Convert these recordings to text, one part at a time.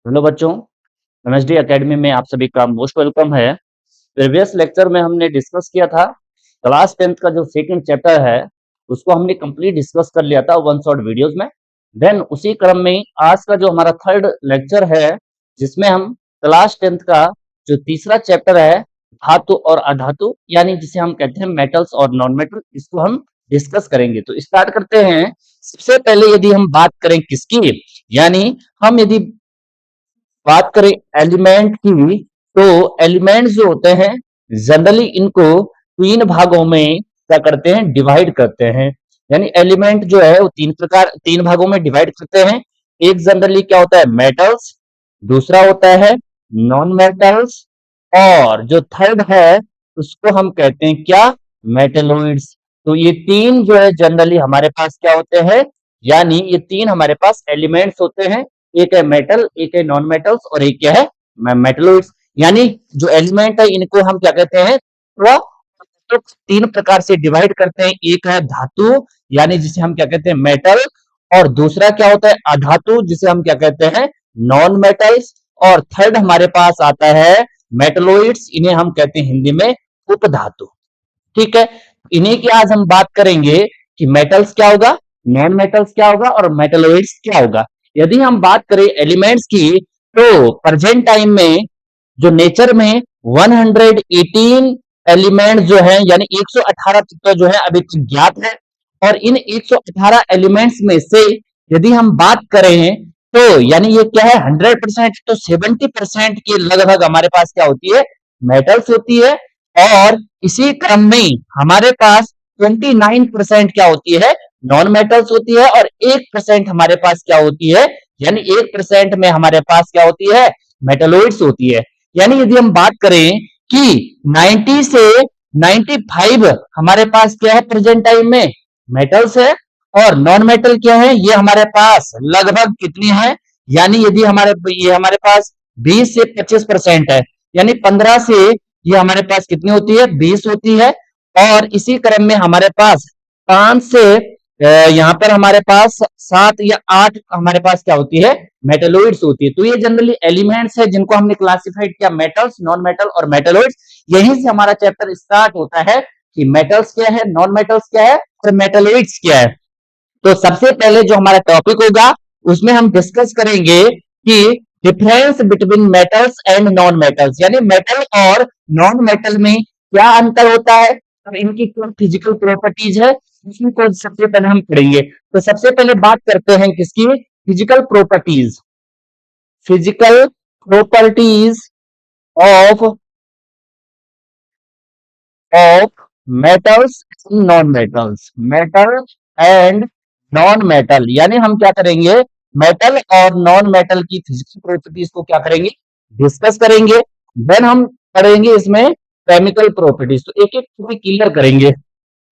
Hello बच्चों, MSD academy में आप सभी का मोस्ट वेलकम है। प्रीवियस लेक्चर में हमने डिस्कस किया था क्लास 10th का जो सेकंड चैप्टर है उसको हमने कंप्लीट डिस्कस कर लिया था वन शॉट वीडियोस में। देन उसी क्रम में आज का जो हमारा थर्ड लेक्चर है जिसमें हम क्लास 10th का जो तीसरा चैप्टर है धातु और अधातु यानी जिसे हम कहते हैं मेटल्स और नॉन मेटल, इसको हम डिस्कस करेंगे। तो स्टार्ट करते हैं। सबसे पहले यदि हम बात करें किसकी, यानी हम यदि बात करें एलिमेंट की, तो एलिमेंट जो होते हैं जनरली इनको तीन भागों में क्या करते हैं, डिवाइड करते हैं। यानी एलिमेंट जो है वो तीन भागों में डिवाइड करते हैं। एक जनरली क्या होता है, मेटल्स, दूसरा होता है नॉन मेटल्स, और जो थर्ड है उसको हम कहते हैं क्या, मेटेलॉइड्स। तो ये तीन जो है जनरली हमारे पास क्या होते हैं, यानी ये तीन हमारे पास एलिमेंट्स होते हैं। एक है मेटल, एक है नॉन मेटल्स और एक क्या है, मेटलॉइड्स। यानी जो एलिमेंट है इनको हम क्या कहते हैं, तो तीन प्रकार से डिवाइड करते हैं। एक है धातु यानी जिसे हम क्या कहते हैं, मेटल, और दूसरा क्या होता है अधातु जिसे हम क्या कहते हैं, नॉन मेटल्स, और थर्ड हमारे पास आता है मेटलॉइड्स, इन्हें हम कहते हैं हिंदी में उपधातु। ठीक है, इन्हीं की आज हम बात करेंगे कि मेटल्स क्या होगा, नॉन मेटल्स क्या होगा और मेटलॉइड्स क्या होगा। यदि हम बात करें एलिमेंट्स की, तो प्रेजेंट टाइम में जो नेचर में 118 एलिमेंट जो है यानी 118 तत्व जो है अभी तक ज्ञात है। और इन 118 एलिमेंट्स में से यदि हम बात करें तो यानी ये क्या है 100%, तो 70% के लगभग हमारे पास क्या होती है, मेटल्स होती है। और इसी क्रम में हमारे पास 29% क्या होती है, नॉन मेटल्स होती है, और 1% हमारे पास क्या होती है, यानी 1% में हमारे पास क्या होती है, मेटलॉइड्स होती है। यानी यदि हम बात करें कि 90 से 95 हमारे पास क्या है प्रेजेंट टाइम में, मेटल्स है, और नॉन मेटल क्या है, ये हमारे पास लगभग कितनी है, यानी यदि हमारे पास 20 से 25% है, यानी 15 से ये हमारे पास कितनी होती है, 20 होती है। और इसी क्रम में हमारे पास 5 से यहाँ पर हमारे पास 7 या 8 हमारे पास क्या होती है, मेटलॉइड्स होती है। तो ये जनरली एलिमेंट्स है जिनको हमने क्लासिफाइड किया मेटल्स, नॉन मेटल और मेटलॉइड्स। यहीं से हमारा चैप्टर स्टार्ट होता है कि मेटल्स क्या है, नॉन मेटल्स क्या है और मेटलॉइड्स क्या है। तो सबसे पहले जो हमारा टॉपिक होगा उसमें हम डिस्कस करेंगे कि difference between metals and non metals, यानी मेटल और नॉन मेटल में क्या अंतर होता है और इनकी क्या फिजिकल प्रॉपर्टीज है, इसमें को सबसे पहले हम पढ़ेंगे। तो सबसे पहले बात करते हैं किसकी, physical properties. Physical properties of of metals and non metals, metal and non metal, यानी हम क्या करेंगे, मेटल और नॉन मेटल की फिजिकल प्रॉपर्टीज को क्या करेंगे, डिस्कस करेंगे। देन हम पढ़ेंगे इसमें केमिकल प्रॉपर्टीज, तो एक एक टॉपिक क्लियर करेंगे।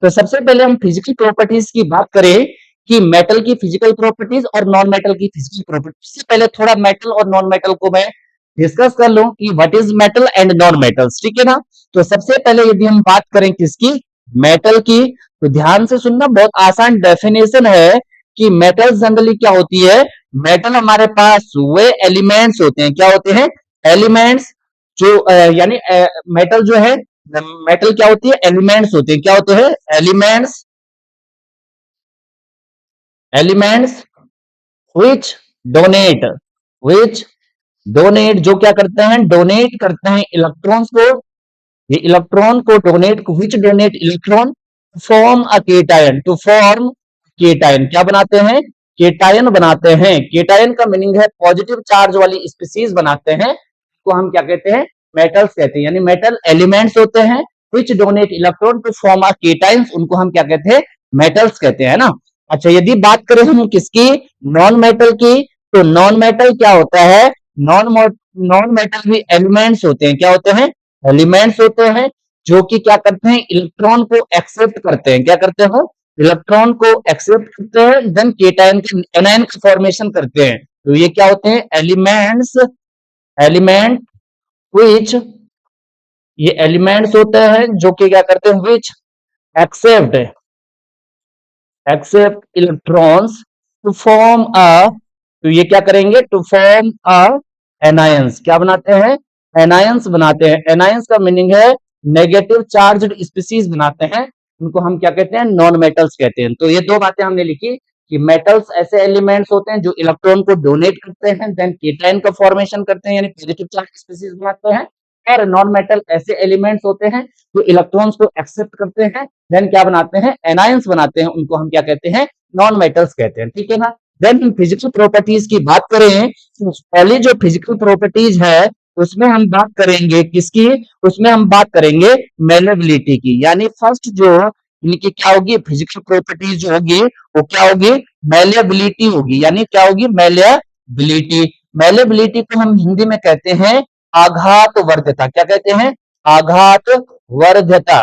तो सबसे पहले हम फिजिकल प्रॉपर्टीज की बात करें कि मेटल की फिजिकल प्रॉपर्टीज और नॉन मेटल की फिजिकल प्रॉपर्टीज से पहले थोड़ा मेटल और नॉन मेटल को मैं डिस्कस कर लूं कि what is metal and non metals, ठीक है ना। तो सबसे पहले यदि हम बात करें किसकी, मेटल की, तो ध्यान से सुनना, बहुत आसान डेफिनेशन है कि मेटल जनरली क्या होती है, मेटल हमारे पास वे एलिमेंट्स होते हैं, क्या होते हैं, एलिमेंट्स, जो यानी मेटल जो है, मेटल क्या होती है, एलिमेंट्स होते हैं, क्या होते हैं, elements, elements which donate, which donate, जो क्या करते हैं, डोनेट करते हैं इलेक्ट्रॉन्स को, ये इलेक्ट्रॉन को donate, which donate electron form a cation, to form cation, क्या बनाते हैं, केटायन बनाते हैं। केटायन का मीनिंग है पॉजिटिव चार्ज वाली स्पीसीज बनाते हैं, को हम क्या कहते हैं, मेटल्स कहते हैं। यानी मेटल एलिमेंट्स होते हैं which donate electron to form a cations, उनको हम क्या कहते हैं, मेटल्स कहते हैं ना। अच्छा, यदि बात करें हम किसकी, नॉन मेटल की, तो नॉन मेटल क्या होता है, नॉन नॉन मेटल भी एलिमेंट्स होते हैं, क्या होते हैं, एलिमेंट्स होते हैं, जो कि क्या करते हैं, इलेक्ट्रॉन को एक्सेप्ट करते हैं, क्या करते हो, इलेक्ट्रॉन को एक्सेप्ट करते हैं, देन केटायन एनायन का फॉर्मेशन करते हैं। तो ये क्या होते हैं, एलिमेंट्स, एलिमेंट विच, ये एलिमेंट्स होते हैं जो कि क्या करते हैं, which accept, accept electrons to form a, तो ये क्या करेंगे, टू फॉर्म अ एनायंस। क्या बनाते हैं? एनायंस बनाते हैं। एनायंस का मीनिंग है नेगेटिव चार्ज्ड स्पीसीज बनाते हैं, उनको हम क्या कहते हैं? नॉन मेटल्स कहते हैं। तो ये दो बातें हमने लिखी कि मेटल्स ऐसे एलिमेंट्स होते हैं जो इलेक्ट्रॉन को डोनेट करते हैं, देन केटायन का फॉर्मेशन करते हैं यानी पॉजिटिव चार्ज स्पीसीज बनाते हैं, और नॉन मेटल ऐसे एलिमेंट्स होते हैं जो इलेक्ट्रॉन्स को एक्सेप्ट करते हैं, देन क्या बनाते हैं? एनायंस बनाते हैं, उनको हम क्या कहते हैं? नॉन मेटल्स कहते हैं। ठीक है ना? देन हम फिजिकल प्रॉपर्टीज की बात करें तो पहली जो फिजिकल प्रॉपर्टीज है उसमें हम बात करेंगे किसकी? उसमें हम बात करेंगे मेलेबिलिटी की। यानी फर्स्ट जो इनकी क्या होगी? फिजिकल प्रॉपर्टीज जो होगी वो क्या होगी? मेलेबिलिटी होगी। यानी क्या होगी? मेलेबिलिटी। मेलेबिलिटी को हम हिंदी में कहते हैं आघात वर्ध्यता। क्या कहते हैं? आघात वर्ध्यता।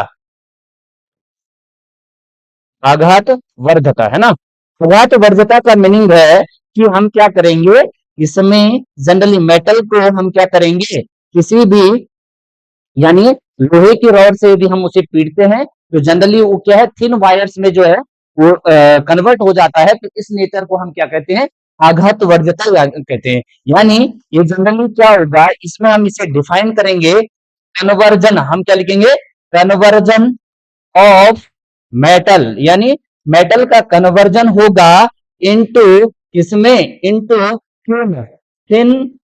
आघात वर्ध्यता है ना? आघात वर्ध्यता का मीनिंग है कि हम क्या करेंगे इसमें जनरली मेटल को हम क्या करेंगे किसी भी यानी लोहे की रॉड से यदि हम उसे पीटते हैं तो जनरली वो क्या है? थिन वायर्स में जो है वो कन्वर्ट हो जाता है। तो इस नेचर को हम क्या कहते हैं? आघात वर्ध्यता कहते हैं। यानी ये जनरली क्या होगा इसमें हम इसे डिफाइन करेंगे कन्वर्जन। हम क्या लिखेंगे? Conversion of metal. यानी मेटल का कन्वर्जन होगा इनटू किसमें? इनटू थिन थिन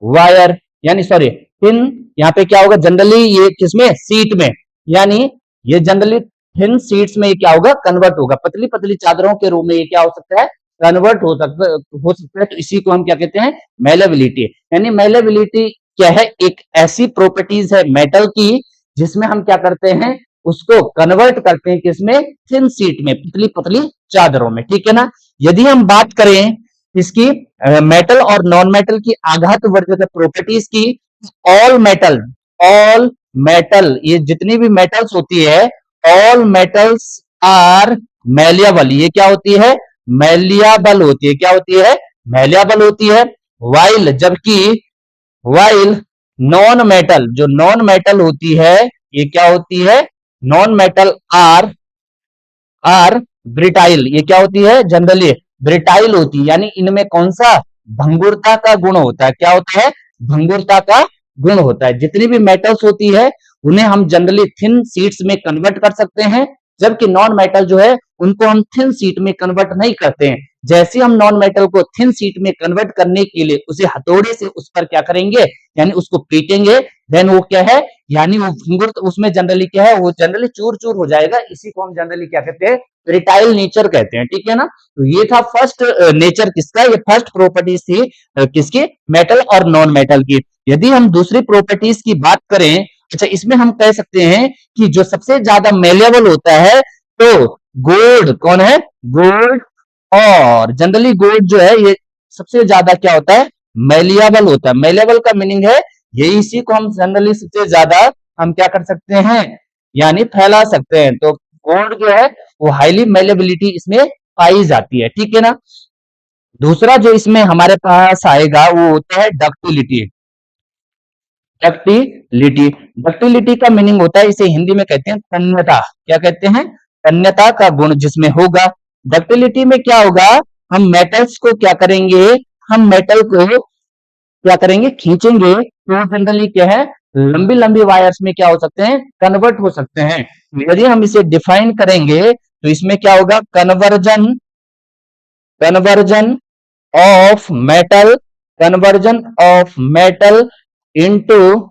वायर यानी सॉरी थिन। यहाँ पे क्या होगा? जनरली ये किसमें? सीट में। यानी ये जनरली थिन सीट्स में क्या होगा? कन्वर्ट होगा। पतली पतली चादरों के रूप में ये क्या हो सकता है? कन्वर्ट हो सकता है। तो इसी को हम क्या कहते हैं? मेलेबिलिटी। यानी मेलेबिलिटी क्या है? एक ऐसी प्रॉपर्टीज है मेटल की जिसमें हम क्या करते हैं? उसको कन्वर्ट करते हैं किसमें? थिन सीट में, पतली पतली चादरों में। ठीक है ना? यदि हम बात करें इसकी मेटल और नॉन मेटल की आघात वर्ध्यता प्रॉपर्टीज की, ऑल मेटल ये जितनी भी मेटल्स होती है ऑल मेटल्स आर मेलिएबल। ये क्या होती है? मेलिएबल होती है। क्या होती है? मेलिएबल होती है। वाइल जबकि वाइल नॉन मेटल जो नॉन मेटल होती है ये क्या होती है? Non metal are brittle. ये क्या होती है? जनरली ब्रिटाइल होती है। यानी इनमें कौन सा? भंगुरता का गुण होता है। क्या होता है? भंगुरता का गुण होता है। जितनी भी मेटल्स होती है उन्हें हम जनरली थिन सीट्स में कन्वर्ट कर सकते हैं, जबकि नॉन मेटल जो है उनको हम थिन सीट में कन्वर्ट नहीं करते हैं। जैसे हम नॉन मेटल को थिन सीट में कन्वर्ट करने के लिए उसे हथौड़े से उस पर क्या करेंगे? यानी उसको पीटेंगे, देन वो क्या है? यानी वो भंगुर उसमें जनरली क्या है? वो जनरली चूर चूर हो जाएगा। इसी को हम जनरली क्या कहते हैं? ब्रिटाइल नेचर कहते हैं। ठीक है ना? तो ये था फर्स्ट नेचर किसका? ये फर्स्ट प्रॉपर्टीज थी किसकी? मेटल और नॉन मेटल की। यदि हम दूसरी प्रॉपर्टीज की बात करें, अच्छा इसमें हम कह सकते हैं कि जो सबसे ज्यादा मेलेबल होता है तो गोल्ड कौन है? गोल्ड। और जनरली गोल्ड जो है ये सबसे ज्यादा क्या होता है? मेलिएबल होता है। मेलिएबल का मीनिंग है ये इसी को हम जनरली सबसे ज्यादा हम क्या कर सकते हैं? यानी फैला सकते हैं। तो गोल्ड जो है वो हाईली मेलेबिलिटी इसमें पाई जाती है। ठीक है ना? दूसरा जो इसमें हमारे पास आएगा वो होता है डक्टिलिटी। डक्टिलिटी डक्टिलिटी का मीनिंग होता है, इसे हिंदी में कहते हैं तन्यता। क्या कहते हैं? तन्यता का गुण जिसमें होगा। डक्टिलिटी में क्या होगा? हम मेटल्स को क्या करेंगे? हम मेटल को क्या करेंगे? खींचेंगे तो जनरली क्या है? लंबी लंबी वायर्स में क्या हो सकते हैं? कन्वर्ट हो सकते हैं। यदि हम इसे डिफाइन करेंगे तो इसमें क्या होगा? Conversion conversion of metal conversion of metal into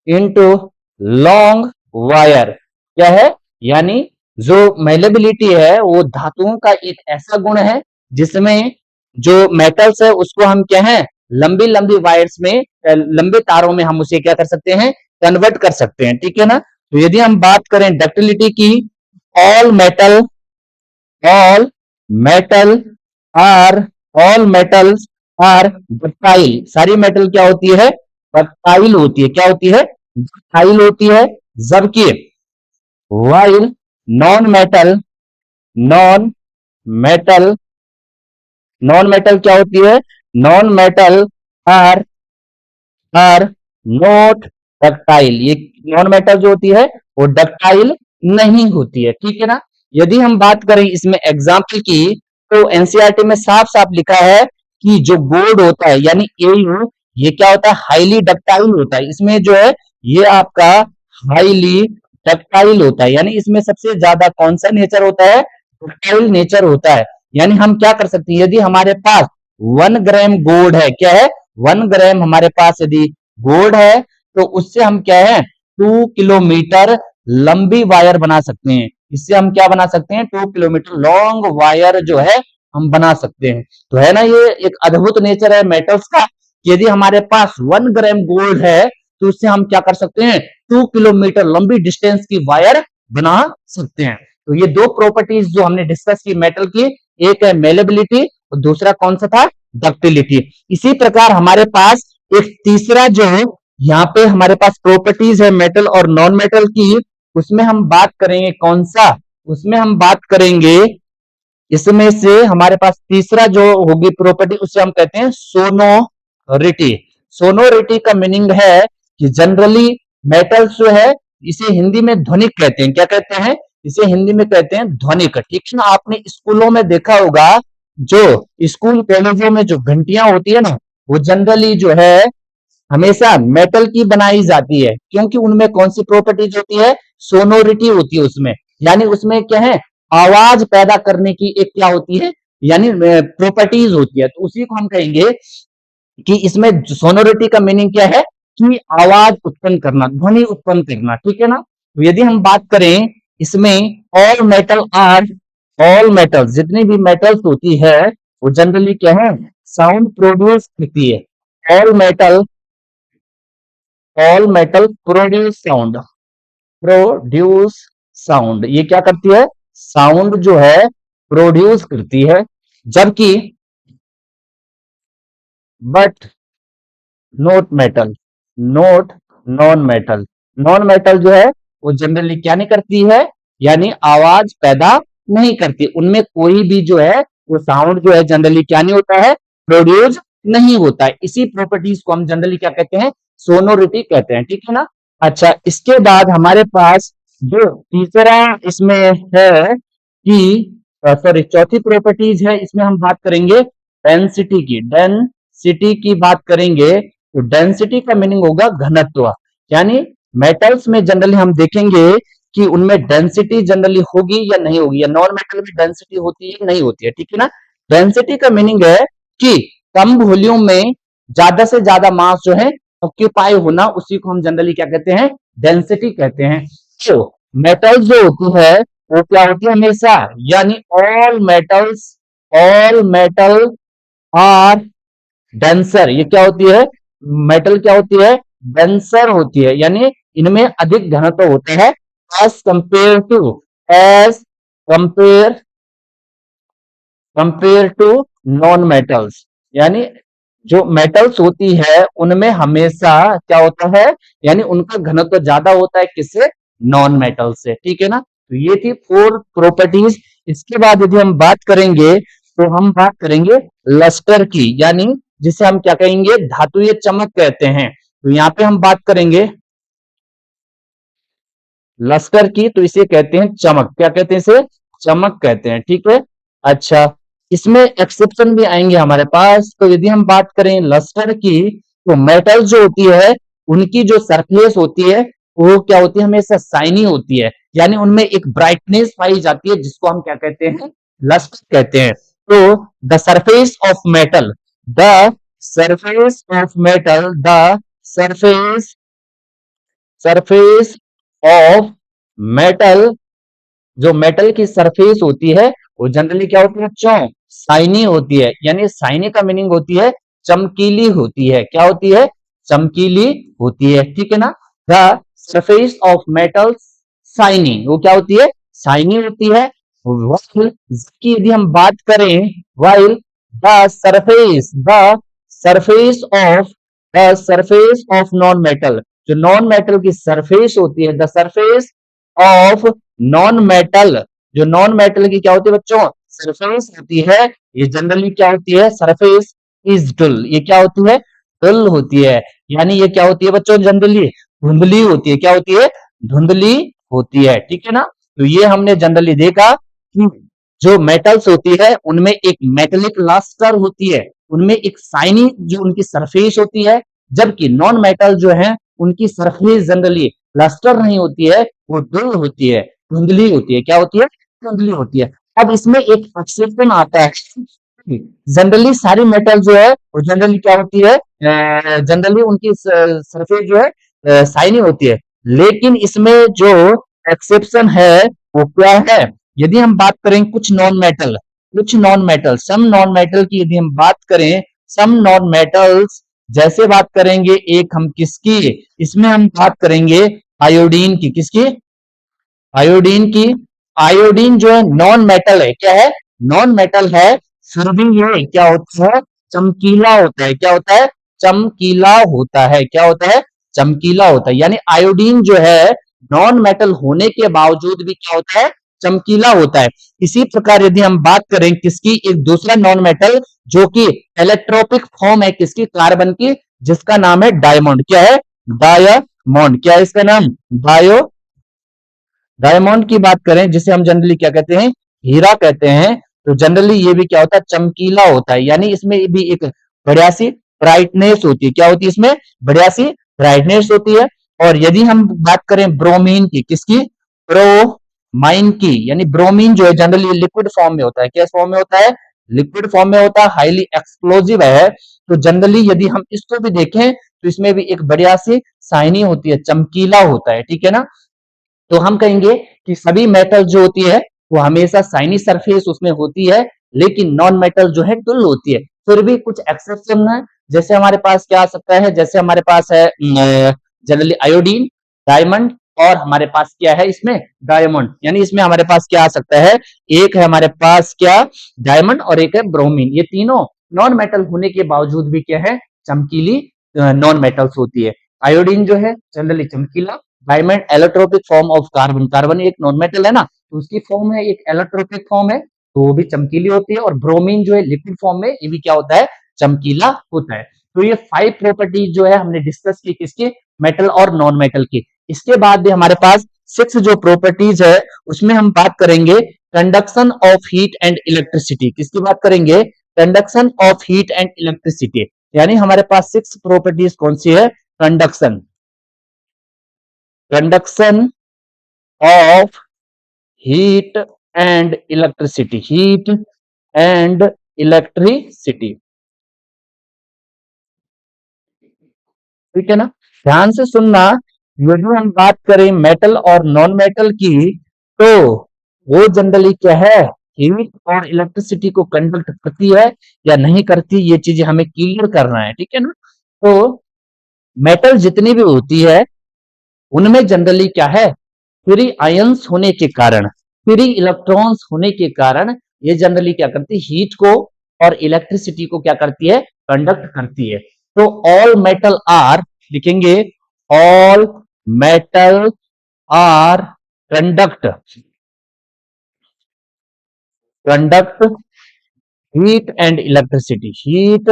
into long wire. क्या है? यानी जो मेलेबिलिटी है वो धातुओं का एक ऐसा गुण है जिसमें जो मेटल्स है उसको हम क्या है? लंबी लंबी वायर्स में लंबे तारों में हम उसे क्या कर सकते हैं? कन्वर्ट कर सकते हैं। ठीक है ना? तो यदि हम बात करें डक्टिलिटी की, all metal all metal are all metals are ductile. सारी मेटल क्या होती है? डक्टाइल होती है। क्या होती है? डक्टाइल होती है। जबकि while non metal non metal non metal क्या होती है? Non metal are are not ductile. ये नॉन मेटल जो होती है वो डक्टाइल नहीं होती है। ठीक है ना? यदि हम बात करें इसमें एग्जाम्पल की तो एनसीईआरटी में साफ साफ लिखा है कि जो गोल्ड होता है यानी एयू ये क्या होता है, हाईली डक्टाइल होता है। इसमें जो है ये आपका हाईली डक्टाइल होता है, यानी इसमें सबसे ज्यादा कौन सा नेचर होता है, डक्टाइल नेचर होता है। यानी हम क्या कर सकते हैं, यदि हमारे पास 1 ग्राम गोल्ड है, क्या है 1 ग्राम हमारे पास यदि गोल्ड है, तो उससे हम क्या है 2 किलोमीटर लंबी वायर बना सकते हैं। इससे हम क्या बना सकते हैं, 2 किलोमीटर लॉन्ग वायर जो है हम बना सकते हैं। तो है ना, ये एक अद्भुत नेचर है मेटल्स का। यदि हमारे पास 1 ग्राम गोल्ड है, तो उससे हम क्या कर सकते हैं, 2 किलोमीटर लंबी डिस्टेंस की वायर बना सकते हैं। तो ये दो प्रॉपर्टीज जो हमने डिस्कस की मेटल की, एक है मेलेबिलिटी और दूसरा कौन सा था, डक्टिलिटी। इसी प्रकार हमारे पास एक तीसरा जो है यहाँ पे हमारे पास प्रॉपर्टीज है मेटल और नॉन मेटल की, उसमें हम बात करेंगे कौन सा, उसमें हम बात करेंगे, इसमें से हमारे पास तीसरा जो होगी प्रॉपर्टी, उसे हम कहते हैं सोनोरिटी। सोनोरिटी का मीनिंग है कि जनरली मेटल्स जो है इसे हिंदी में ध्वनिक कहते हैं। क्या कहते हैं, इसे हिंदी में कहते हैं ध्वनिक। ठीक है ना, आपने स्कूलों में देखा होगा, जो स्कूल कॉलेजों में जो घंटियां होती है ना, वो जनरली जो है हमेशा मेटल की बनाई जाती है, क्योंकि उनमें कौन सी प्रॉपर्टीज होती है, सोनोरिटी होती है उसमें। यानी उसमें क्या है, आवाज पैदा करने की एक क्या होती है, यानी प्रॉपर्टीज होती है। तो उसी को हम कहेंगे कि इसमें सोनोरिटी का मीनिंग क्या है, कि आवाज उत्पन्न करना, ध्वनि उत्पन्न करना। ठीक है ना, तो यदि हम बात करें इसमें, ऑल मेटल जितनी भी मेटल्स होती है वो जनरली क्या है, साउंड प्रोड्यूस करती है। ऑल मेटल प्रोड्यूस साउंड, ये क्या करती है, साउंड जो है प्रोड्यूस करती है। जबकि but not metal, not non metal जो है वो जनरली क्या नहीं करती है, यानी आवाज पैदा नहीं करती। उनमें कोई भी जो है वो साउंड जो है जनरली क्या नहीं होता है, प्रोड्यूस नहीं होता है। इसी प्रॉपर्टीज को हम जनरली क्या कहते हैं, सोनोरिटी कहते हैं। ठीक है ना। अच्छा, इसके बाद हमारे पास जो तीसरा इसमें है कि सॉरी चौथी प्रॉपर्टीज है, इसमें हम बात करेंगे डेंसिटी की। डेंसिटी की बात करेंगे तो डेंसिटी का मीनिंग होगा घनत्व। यानी मेटल्स में जनरली हम देखेंगे कि उनमें डेंसिटी जनरली होगी या नहीं होगी, या नॉन मेटल में डेंसिटी होती है नहीं होती है। ठीक है ना। डेंसिटी का मीनिंग है कि कम वॉल्यूम में ज्यादा से ज्यादा मास जो है ऑक्यूपाई होना, उसी को हम जनरली क्या कहते हैं, डेंसिटी कहते हैं। तो मेटल्स जो होती है वो क्या होती है हमेशा, यानी ऑल मेटल आर डेंसर। ये क्या होती है, मेटल क्या होती है, डेंसर होती है, यानी इनमें अधिक घनत्व होता है as compare to non metals. यानी जो मेटल्स होती है उनमें हमेशा क्या होता है, यानी उनका घनत्व ज्यादा होता है किससे, नॉन मेटल से। ठीक है ना। तो ये थी 4 प्रॉपर्टीज। इसके बाद यदि हम बात करेंगे तो हम बात करेंगे लस्टर की, यानी जिसे हम क्या कहेंगे, धातुय चमक कहते हैं। तो यहाँ पे हम बात करेंगे लस्टर की, तो इसे कहते हैं चमक। क्या कहते हैं इसे, चमक कहते हैं। ठीक है। अच्छा, इसमें एक्सेप्शन भी आएंगे हमारे पास। तो यदि हम बात करें लस्टर की, तो मेटल जो होती है उनकी जो सरफेस होती है वो क्या होती है, हमेशा शाइनी होती है, यानी उनमें एक ब्राइटनेस पाई जाती है, जिसको हम क्या कहते हैं, लस्टर कहते हैं। तो the surface of metal, the surface of metal, the surface surface of metal, जो मेटल की सरफेस होती है वो जनरली क्या होती है, क्यों शाइनी होती है। यानी शाइनी का मीनिंग होती है चमकीली होती है। क्या होती है, चमकीली होती है। ठीक है ना। The surface of metal shiny, वो क्या होती है, शाइनी होती है। की यदि हम बात करें, while the surface of non metal, जो नॉन मेटल की सरफेस होती है, the surface of non metal, जो नॉन मेटल की क्या होती है बच्चों, सरफेस होती है, ये जनरली क्या होती है, सरफेस इज डल। ये क्या होती है, डल होती है। यानी ये क्या होती है बच्चों, जनरली धुंधली होती है। क्या होती है, धुंधली होती है। ठीक है ना। तो ये हमने जनरली देखा कि जो मेटल्स होती है उनमें एक मेटेलिक लस्टर होती है, उनमें एक शाइनी जो उनकी सरफेस होती है, जबकि नॉन मेटल जो है उनकी सरफेस जनरली लस्टर नहीं होती है, वो दुल होती है, धुंधली होती है। क्या होती है? धुंधली होती है। अब इसमें एक एक्सेप्शन आता है, जनरली सारी मेटल जो है वो जनरली क्या होती है, जनरली उनकी सरफेस जो है शाइनी होती है, लेकिन इसमें जो एक्सेप्शन है वो क्या है? यदि हम बात करें सम नॉन मेटल की यदि हम बात करें, सम नॉन मेटल्स जैसे बात करेंगे, एक हम किसकी, इसमें हम बात करेंगे आयोडीन की। किसकी? आयोडीन की। आयोडीन जो है नॉन मेटल है। क्या है? नॉन मेटल है, फिर भी ये क्या होता है? चमकीला होता है। क्या होता है? चमकीला होता है। क्या होता है? चमकीला होता है। यानी आयोडीन जो है नॉन मेटल होने के बावजूद भी क्या होता है? चमकीला होता है। इसी प्रकार यदि हम बात करें किसकी, एक दूसरा नॉन मेटल जो कि इलेक्ट्रोपिक फॉर्म है किसकी, कार्बन की, जिसका नाम है डायमंड। क्या है? डायमंड। क्या है इसका नाम? बायो डायमंड की बात करें, जिसे हम जनरली क्या कहते हैं? हीरा कहते हैं। तो जनरली ये भी क्या होता है? चमकीला होता है। यानी इसमें भी एक बढ़िया सी ब्राइटनेस होती है। क्या होती है इसमें? बढ़िया सी ब्राइटनेस होती है। और यदि हम बात करें ब्रोमीन की, किसकी? ब्रोमाइन की। यानी ब्रोमीन जो है जनरली लिक्विड फॉर्म में होता है। क्या फॉर्म में होता है? लिक्विड फॉर्म में होता है, हाईली एक्सप्लोजिव है। तो जनरली यदि हम इसको भी देखें तो इसमें भी एक बढ़िया सी शाइनी होती है, चमकीला होता है। ठीक है ना? तो हम कहेंगे कि सभी मेटल जो होती है वो हमेशा शाइनी सरफेस उसमें होती है, लेकिन नॉन मेटल जो है डुल होती है। फिर भी कुछ एक्सेप्शन है, जैसे हमारे पास क्या आ सकता है, जैसे हमारे पास है जनरली आयोडीन, डायमंड, और हमारे पास क्या है इसमें? डायमंड। यानी इसमें हमारे पास क्या आ सकता है? एक है हमारे पास क्या? डायमंड, और एक है ब्रोमीन। ये तीनों नॉन मेटल होने के बावजूद भी क्या है? चमकीली नॉन मेटल्स होती है। आयोडीन जो है जनरली चमकीला, diamond allotropic form of carbon, carbon एक नॉन मेटल है ना, तो उसकी फॉर्म है एक एलोट्रोपिक फॉर्म है, तो वो भी चमकीली होती है। और ब्रोमीन जो है लिक्विड फॉर्म में, ये भी क्या होता है? चमकीला होता है। तो ये 5 प्रॉपर्टीज जो है हमने डिस्कस की, किसके? मेटल और नॉन मेटल की। इसके बाद भी हमारे पास 6 जो प्रॉपर्टीज है उसमें हम बात करेंगे conduction of heat and electricity. किसकी बात करेंगे? Conduction of heat and electricity. यानी हमारे पास 6 प्रॉपर्टीज कौन सी है? Conduction, conduction of heat and electricity, heat and electricity. ठीक है ना? ध्यान से सुनना, यदि हम बात करें मेटल और नॉन मेटल की, तो वो जनरली क्या है? हीट और इलेक्ट्रिसिटी को कंडक्ट करती है या नहीं करती, ये चीजें हमें क्लियर करना है। ठीक है ना? तो मेटल जितनी भी होती है उनमें जनरली क्या है? फ्री आयंस होने के कारण, फ्री इलेक्ट्रॉन्स होने के कारण ये जनरली क्या करती है? हीट को और इलेक्ट्रिसिटी को क्या करती है? कंडक्ट करती है। तो ऑल मेटल आर, लिखेंगे all metal are conduct, conduct heat and electricity, heat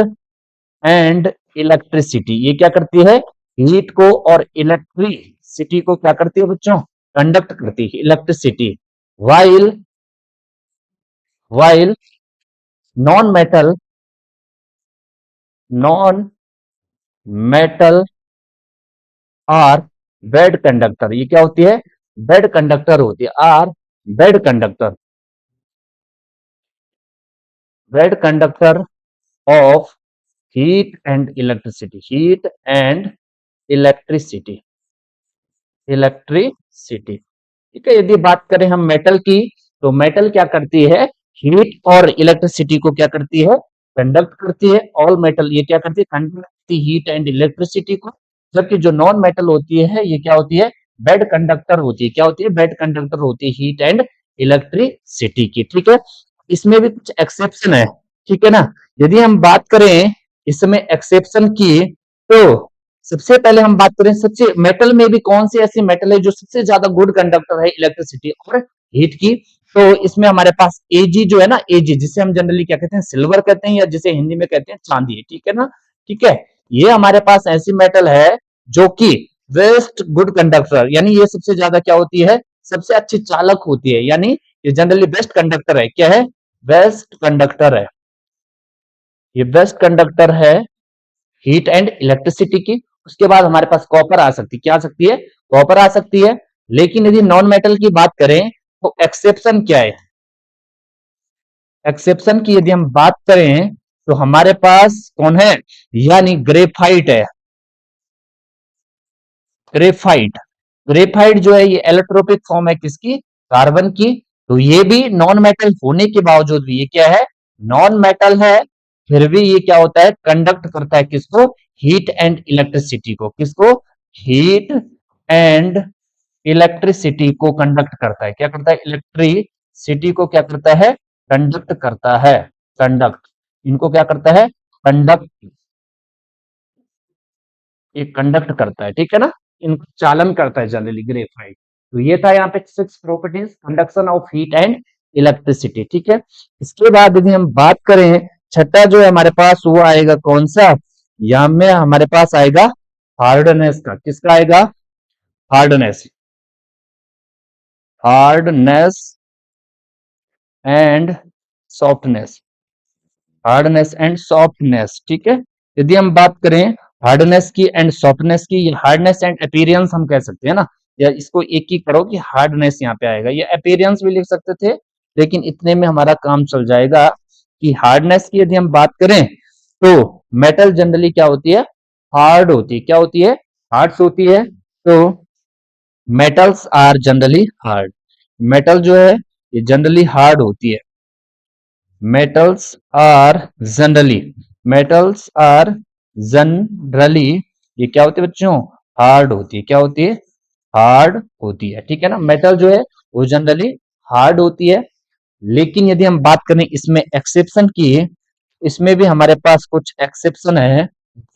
and electricity. ये क्या करती है? हीट को और इलेक्ट्रिसिटी को क्या करती है बच्चों? कंडक्ट करती है electricity. While while non metal, non metal are bad conductor. ये क्या होती है? बेड कंडक्टर होती है। Are bad conductor, bad conductor of heat and electricity, heat and electricity, electricity. ठीक है? यदि बात करें हम मेटल की, तो मेटल क्या करती है? हीट और इलेक्ट्रिसिटी को क्या करती है? कंडक्ट करती है। ऑल मेटल ये क्या करती है? कंडक्ट करती हीट एंड इलेक्ट्रिसिटी को। जबकि जो नॉन मेटल होती है ये क्या होती है? बेड कंडक्टर होती है। क्या होती है? बेड कंडक्टर होती है हीट एंड इलेक्ट्रिसिटी की। ठीक है? इसमें भी कुछ एक्सेप्शन है। ठीक है ना? यदि हम बात करें इसमें एक्सेप्शन की, तो सबसे पहले हम बात करें सबसे मेटल में भी कौन सी ऐसी मेटल है जो सबसे ज्यादा गुड कंडक्टर है इलेक्ट्रिसिटी और हीट की। तो इसमें हमारे पास एजी जो है ना, एजी जिसे हम जनरली क्या कहते हैं? सिल्वर कहते हैं, या जिसे हिंदी में कहते हैं चांदी। ठीक है ना? ठीक है? ये हमारे पास ऐसी मेटल है जो कि बेस्ट गुड कंडक्टर, यानी ये सबसे ज्यादा क्या होती है? सबसे अच्छी चालक होती है। यानी ये जनरली बेस्ट कंडक्टर है। क्या है? बेस्ट कंडक्टर है। ये बेस्ट कंडक्टर है हीट एंड इलेक्ट्रिसिटी की। उसके बाद हमारे पास कॉपर आ सकती है, क्या आ सकती है, कॉपर आ सकती है। लेकिन यदि नॉन मेटल की बात करें तो एक्सेप्शन क्या है, एक्सेप्शन की यदि हम बात करें तो हमारे पास कौन है, यानी ग्रेफाइट है। ग्रेफाइट, ग्रेफाइट जो है ये एलोट्रोपिक फॉर्म है किसकी, कार्बन की। तो ये भी नॉन मेटल होने के बावजूद भी ये क्या है, नॉन मेटल है, फिर भी ये क्या होता है, कंडक्ट करता है किसको, हीट एंड इलेक्ट्रिसिटी को, किसको, हीट एंड इलेक्ट्रिसिटी को कंडक्ट करता है, क्या करता है, इलेक्ट्रिसिटी को क्या करता है, कंडक्ट करता है, कंडक्ट, इनको क्या करता है, कंडक्ट, ये कंडक्ट करता है, ठीक है ना, इनको चालन करता है जनरली ग्रेफाइट। तो ये था यहाँ पे 6 properties conduction of heat and electricity, ठीक है। इसके बाद यदि हम बात करें छठा जो है हमारे पास वो आएगा कौन सा, यहाँ में हमारे पास आएगा हार्डनेस का, किसका आएगा, hardness, hardness and softness, hardness and softness, ठीक है। यदि हम बात करें हार्डनेस की एंड सॉफ्टनेस की, हार्डनेस एंड अपीयरेंस हम कह सकते हैं ना, या इसको एक ही करो कि हार्डनेस यहाँ पे आएगा, ये अपीयरेंस भी लिख सकते थे, लेकिन इतने में हमारा काम चल जाएगा कि हार्डनेस की यदि हम बात करें तो मेटल जनरली क्या होती है, हार्ड होती है, क्या होती है, हार्ड होती है। तो metals are generally hard, metal जो है ये जनरली हार्ड होती है, metals are generally, metals are generally ये क्या होती है बच्चों, हार्ड होती है, क्या होती है, हार्ड होती है, ठीक है ना। मेटल जो है वो जनरली हार्ड होती है। लेकिन यदि हम बात करें इसमें एक्सेप्शन की, इसमें भी हमारे पास कुछ एक्सेप्शन है,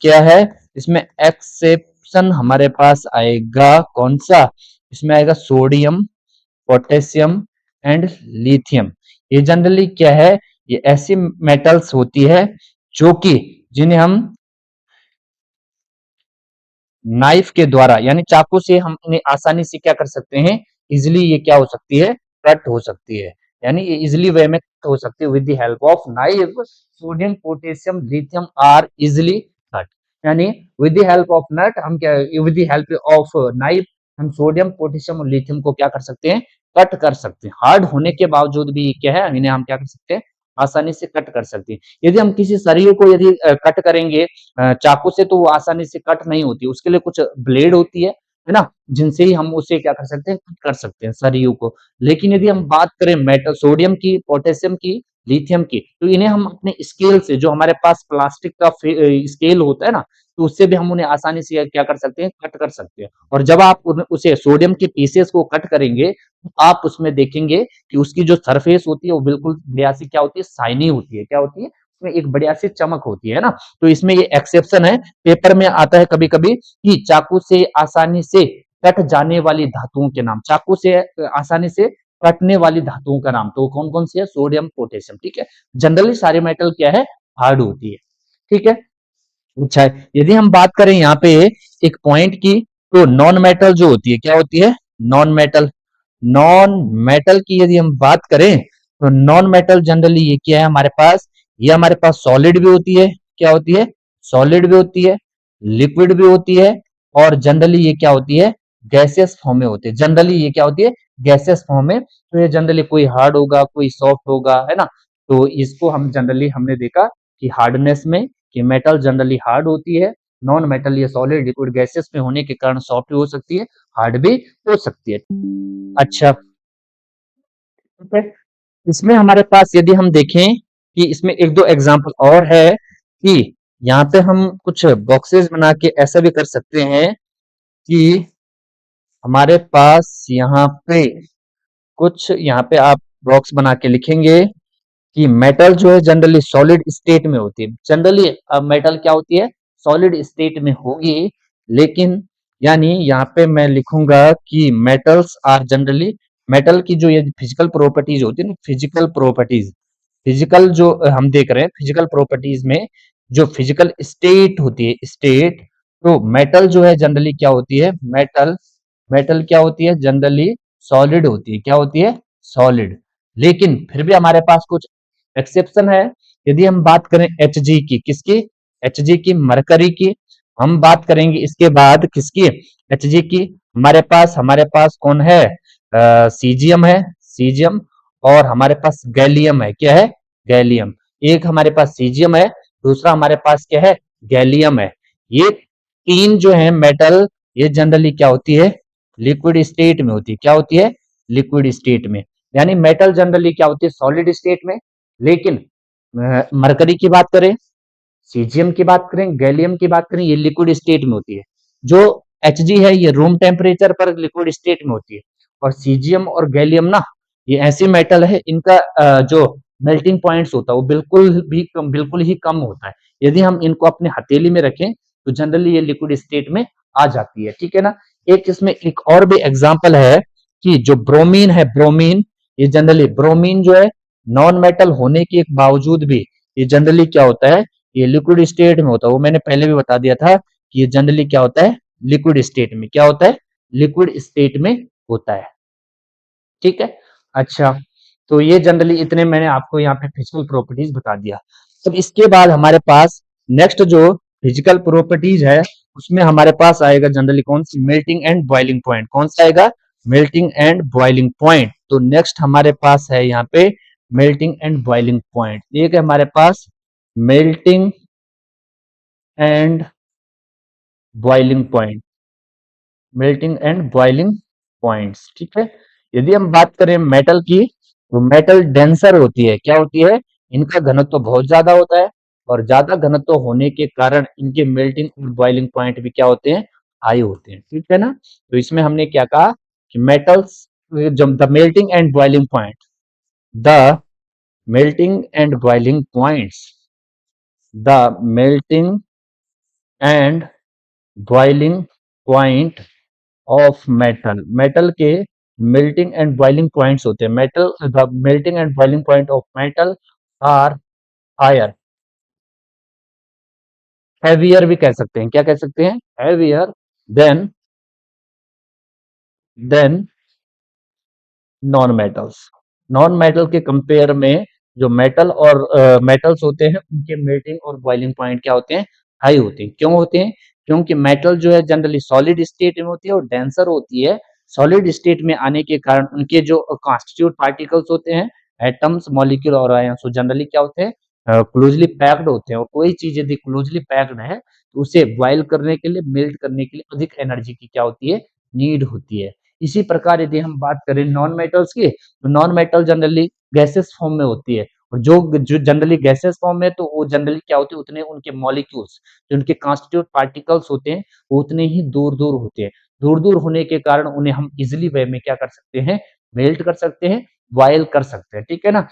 क्या है, इसमें एक्सेप्शन हमारे पास आएगा कौन सा, इसमें आएगा सोडियम, पोटेशियम एंड लिथियम। ये जनरली क्या है, ये ऐसी मेटल्स होती है जो कि जिन्हें हम नाइफ के द्वारा यानी चाकू से हम इन्हें आसानी से क्या कर सकते हैं, इजिली ये क्या हो सकती है, कट हो सकती है, यानी ये इजिली वे में कट हो सकती है with the help of knife. Sodium potassium lithium are easily cut, यानी with the help of nut हम क्या, with the help of knife हम सोडियम पोटेशियम और लिथियम को क्या कर सकते हैं, कट कर सकते हैं। हार्ड होने के बावजूद भी क्या है, इन्हें हम क्या कर सकते हैं, आसानी से कट कर सकते हैं। यदि हम किसी शरीर को यदि कट करेंगे चाकू से तो वो आसानी से कट नहीं होती, उसके लिए कुछ ब्लेड होती है ना, जिनसे ही हम उसे क्या कर सकते हैं, कट कर सकते हैं शरीर को। लेकिन यदि हम बात करें मेटल, सोडियम की, पोटेशियम की, लिथियम की, तो इन्हें हम अपने स्केल से, जो हमारे पास प्लास्टिक का स्केल होता है ना, तो उससे भी हम उन्हें आसानी से क्या कर सकते हैं, कट कर सकते हैं। और जब आप उसे सोडियम के पीसेस को कट करेंगे तो आप उसमें देखेंगे कि उसकी जो सरफेस होती है वो बिल्कुल बढ़िया सी क्या होती है, शाइनी होती है, क्या होती है, उसमें एक बढ़िया सी चमक होती है ना। तो इसमें ये एक्सेप्शन है, पेपर में आता है कभी कभी कि चाकू से आसानी से कट जाने वाली धातुओं के नाम, चाकू से आसानी से कटने वाली धातुओं का नाम, तो कौन कौन सी है, सोडियम पोटेशियम, ठीक है। जनरली सारे मेटल क्या है, हार्ड होती है, ठीक है। अच्छा यदि हम बात करें यहाँ पे एक पॉइंट की, तो नॉन मेटल जो होती है क्या होती है, नॉन मेटल, नॉन मेटल की यदि हम बात करें तो नॉन मेटल जनरली ये क्या है हमारे पास, ये हमारे पास सॉलिड भी होती है, क्या होती है, सॉलिड भी होती है, लिक्विड भी होती है, और जनरली ये क्या होती है, गैसियस फॉर्म में होती है, जनरली ये क्या होती है, गैसियस फॉर्म में। तो ये जनरली कोई हार्ड होगा, कोई सॉफ्ट होगा, है ना। तो इसको हम जनरली हमने देखा कि हार्डनेस में कि मेटल जनरली हार्ड होती है, नॉन मेटल ये सॉलिड लिक्विड गैसेस में होने के कारण सॉफ्ट भी हो सकती है, हार्ड भी हो सकती है। अच्छा ठीक है, इसमें हमारे पास यदि हम देखें कि इसमें एक दो एग्जांपल और है कि यहाँ पे हम कुछ बॉक्सेस बना के ऐसा भी कर सकते हैं कि हमारे पास यहाँ पे कुछ, यहाँ पे आप बॉक्स बना के लिखेंगे कि मेटल जो है जनरली सॉलिड स्टेट में होती है, जनरली मेटल क्या होती है, सॉलिड स्टेट में होगी। लेकिन यानी यहाँ पे मैं लिखूंगा कि मेटल्स आर जनरली, मेटल की जो ये फिजिकल प्रॉपर्टीज होती है ना, फिजिकल प्रॉपर्टीज, फिजिकल जो हम देख रहे हैं फिजिकल प्रॉपर्टीज में जो फिजिकल स्टेट होती है, स्टेट, तो मेटल जो है जनरली क्या होती है, मेटल, मेटल क्या होती है, जनरली सॉलिड होती है, क्या होती है, सॉलिड। लेकिन फिर भी हमारे पास कुछ एक्सेप्शन है, यदि हम बात करें Hg की, किसकी? Hg की, मरकरी की। हम बात करेंगे इसके बाद किसकी? Hg की। हमारे पास कौन है? सीजियम है, सीजियम। और हमारे पास गैलियम है, क्या है? गैलियम। एक हमारे पास सीजियम है, दूसरा हमारे पास क्या है? गैलियम है। ये तीन जो है मेटल, ये जनरली क्या होती है? लिक्विड स्टेट में होती है। क्या होती है? लिक्विड स्टेट में। यानी मेटल जनरली क्या होती है? सॉलिड स्टेट में। लेकिन मरकरी की बात करें, सीजियम की बात करें, गैलियम की बात करें, ये लिक्विड स्टेट में होती है। जो Hg है ये रूम टेम्परेचर पर लिक्विड स्टेट में होती है। और सीजियम और गैलियम ना, ये ऐसी मेटल है, इनका जो मेल्टिंग पॉइंट्स होता है वो बिल्कुल ही कम होता है। यदि हम इनको अपने हथेली में रखें तो जनरली ये लिक्विड स्टेट में आ जाती है, ठीक है ना। एक इसमें एक और भी एग्जाम्पल है कि जो ब्रोमीन है, ब्रोमीन, ये जनरली ब्रोमीन जो है नॉन मेटल होने के बावजूद भी ये जनरली क्या होता है? ये लिक्विड स्टेट में होता है। वो मैंने पहले भी बता दिया था कि ये जनरली क्या होता है? लिक्विड स्टेट में। क्या होता है? लिक्विड स्टेट में होता है, ठीक है। अच्छा, तो ये जनरली इतने मैंने आपको यहाँ पे फिजिकल प्रॉपर्टीज बता दिया। अब इसके बाद हमारे पास नेक्स्ट जो फिजिकल प्रॉपर्टीज है, उसमें हमारे पास आएगा जनरली कौन सी? Melting and boiling point. कौन सा आएगा? Melting and boiling point. तो नेक्स्ट हमारे पास है यहाँ पे मेल्टिंग एंड बॉइलिंग पॉइंट। एक है हमारे पास melting and boiling point, melting and boiling points, ठीक है। यदि हम बात करें मेटल की, तो मेटल डेंसर होती है। क्या होती है? इनका घनत्व बहुत ज्यादा होता है, और ज्यादा घनत्व होने के कारण इनके मेल्टिंग और बॉइलिंग पॉइंट भी क्या होते हैं? हाई होते हैं, ठीक है ना। तो इसमें हमने क्या कहा कि metals, the melting and boiling point, the melting and boiling points, the melting and boiling point of metal, metal के मेल्टिंग एंड बॉइलिंग पॉइंट्स होते हैं। Metal, the melting and boiling point of metal are higher, heavier भी कह सकते हैं। क्या कह सकते हैं? Heavier than than non metals. Non metal के कंपेयर में जो मेटल और मेटल्स होते हैं, उनके मेल्टिंग और बॉइलिंग पॉइंट क्या होते हैं? हाई होते हैं। क्यों होते हैं? क्योंकि मेटल जो है जनरली सॉलिड स्टेट में होती है और डेंसर होती है। सॉलिड स्टेट में आने के कारण उनके जो कॉन्स्टिट्यूट पार्टिकल्स होते हैं, एटम्स, मॉलिक्यूल और आयंस, जनरली क्या होते हैं? क्लोजली पैक्ड होते हैं। और कोई चीज यदि क्लोजली पैक्ड है तो उसे बॉइल करने के लिए, मेल्ट करने के लिए अधिक एनर्जी की क्या होती है? नीड होती है। इसी प्रकार यदि हम बात करें नॉन मेटल्स की, तो non metal generally gases form में होती है। और जो जनरली गैसेस फॉर्म में, तो वो जनरली क्या होती है? उतने उनके मॉलिक्यूल्स, जो उनके कॉन्स्टिट्यूट पार्टिकल्स होते हैं, वो उतने ही दूर दूर होते हैं। दूर दूर होने के कारण उन्हें हम इजिली वे में क्या कर सकते हैं? मेल्ट कर सकते हैं, बॉयल कर सकते हैं, ठीक है ना।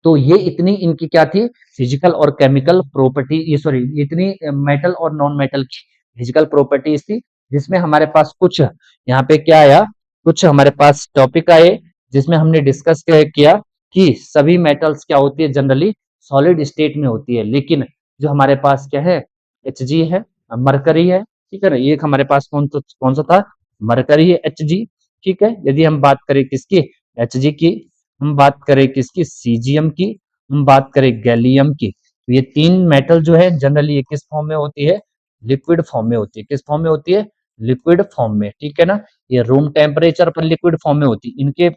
तो ये इतनी इनकी क्या थी? फिजिकल और केमिकल प्रॉपर्टी, ये सॉरी, इतनी मेटल और नॉन मेटल की फिजिकल प्रॉपर्टीज थी। जिसमें हमारे पास कुछ यहाँ पे क्या आया, कुछ हमारे पास टॉपिक आए, जिसमें हमने डिस्कस किया कि सभी मेटल्स क्या होती है? जनरली सॉलिड स्टेट में होती है। लेकिन जो हमारे पास क्या है? Hg है, मरकरी है, ठीक है ना। एक हमारे पास कौन सा था? मरकरी है, Hg, ठीक है। यदि हम बात करें किसकी? Hg की, हम बात करें किसकी? सीजियम की, हम बात करें गैलियम की। तो ये तीन मेटल जो है जनरली ये किस फॉर्म में होती है? लिक्विड फॉर्म में होती है। किस फॉर्म में होती है? लिक्विड फॉर्म में, ठीक है ना। ये रूम टेम्परेचर पर लिक्विड फॉर्म में होती है। इनके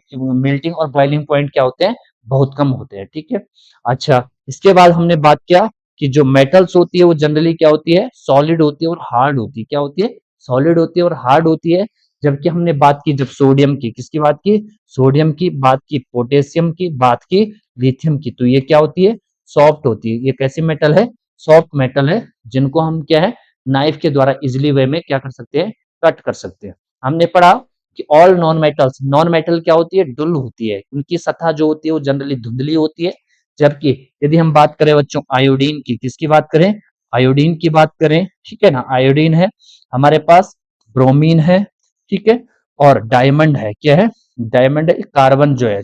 मेल्टिंग और बॉइलिंग पॉइंट क्या होते हैं? बहुत कम होते हैं, ठीक है। अच्छा, इसके बाद हमने बात किया कि जो मेटल्स होती है वो जनरली क्या होती है? सॉलिड होती है और हार्ड होती है। क्या होती है? सॉलिड होती है और हार्ड होती है। जबकि हमने बात की जब सोडियम की, किसकी बात की? सोडियम की बात की, पोटेशियम की बात की, लिथियम की, तो ये क्या होती है? सॉफ्ट होती है। ये कैसी मेटल है? सॉफ्ट मेटल है, जिनको हम क्या है? नाइफ के द्वारा इजिली वे में क्या कर सकते हैं? कट कर सकते हैं। हमने पढ़ा कि all non metals, non metal क्या होती है? डुल होती है। उनकी सतह जो होती है वो जनरली धुंधली होती है। जबकि यदि हम बात करें बच्चों आयोडीन की, किसकी बात करें? आयोडीन की बात करें, ठीक है ना। आयोडीन है हमारे पास, ब्रोमीन है, ठीक है, और डायमंड है। क्या है? डायमंड है, कार्बन जो है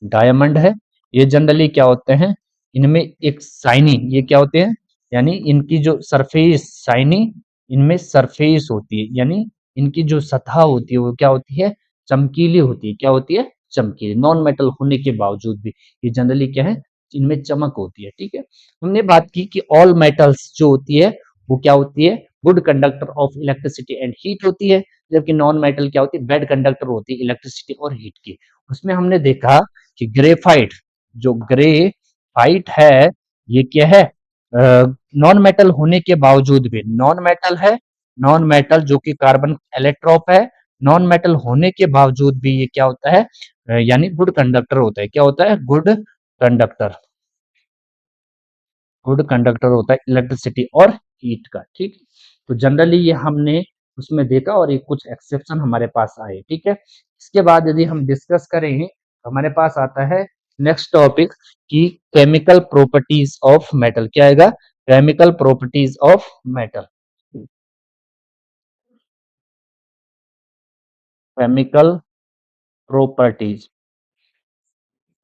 डायमंड है। ये जनरली क्या होते हैं? इनमें एक शाइनी, ये क्या होते हैं? यानी इनकी जो सरफेस शाइनी, इनमें सरफेस होती है, यानी इनकी जो सतह होती है वो क्या होती है? चमकीली होती है। क्या होती है? चमकीली। नॉन मेटल होने के बावजूद भी ये जनरली क्या है? इनमें चमक होती है, ठीक है। हमने बात की कि ऑल मेटल्स जो होती है वो क्या होती है, good conductor of electricity and heat होती है, जबकि नॉन मेटल क्या होती है, बैड कंडक्टर होती है इलेक्ट्रिसिटी और हीट की। उसमें हमने देखा कि ग्रेफाइट, जो ग्रेफाइट है ये क्या है, नॉन मेटल होने के बावजूद भी नॉन मेटल है, नॉन मेटल जो कि कार्बन एलेक्ट्रॉप है, नॉन मेटल होने के बावजूद भी ये क्या होता है, यानी गुड कंडक्टर होता है। क्या होता है, कंडक्टर गुड कंडक्टर होता है इलेक्ट्रिसिटी और हीट का, ठीक। तो जनरली ये हमने उसमें देखा और ये कुछ एक्सेप्शन हमारे पास आए, ठीक है। इसके बाद यदि हम डिस्कस करें तो हमारे पास आता है नेक्स्ट टॉपिक कि केमिकल प्रॉपर्टीज ऑफ मेटल। क्या आएगा, chemical properties of metal. Chemical properties,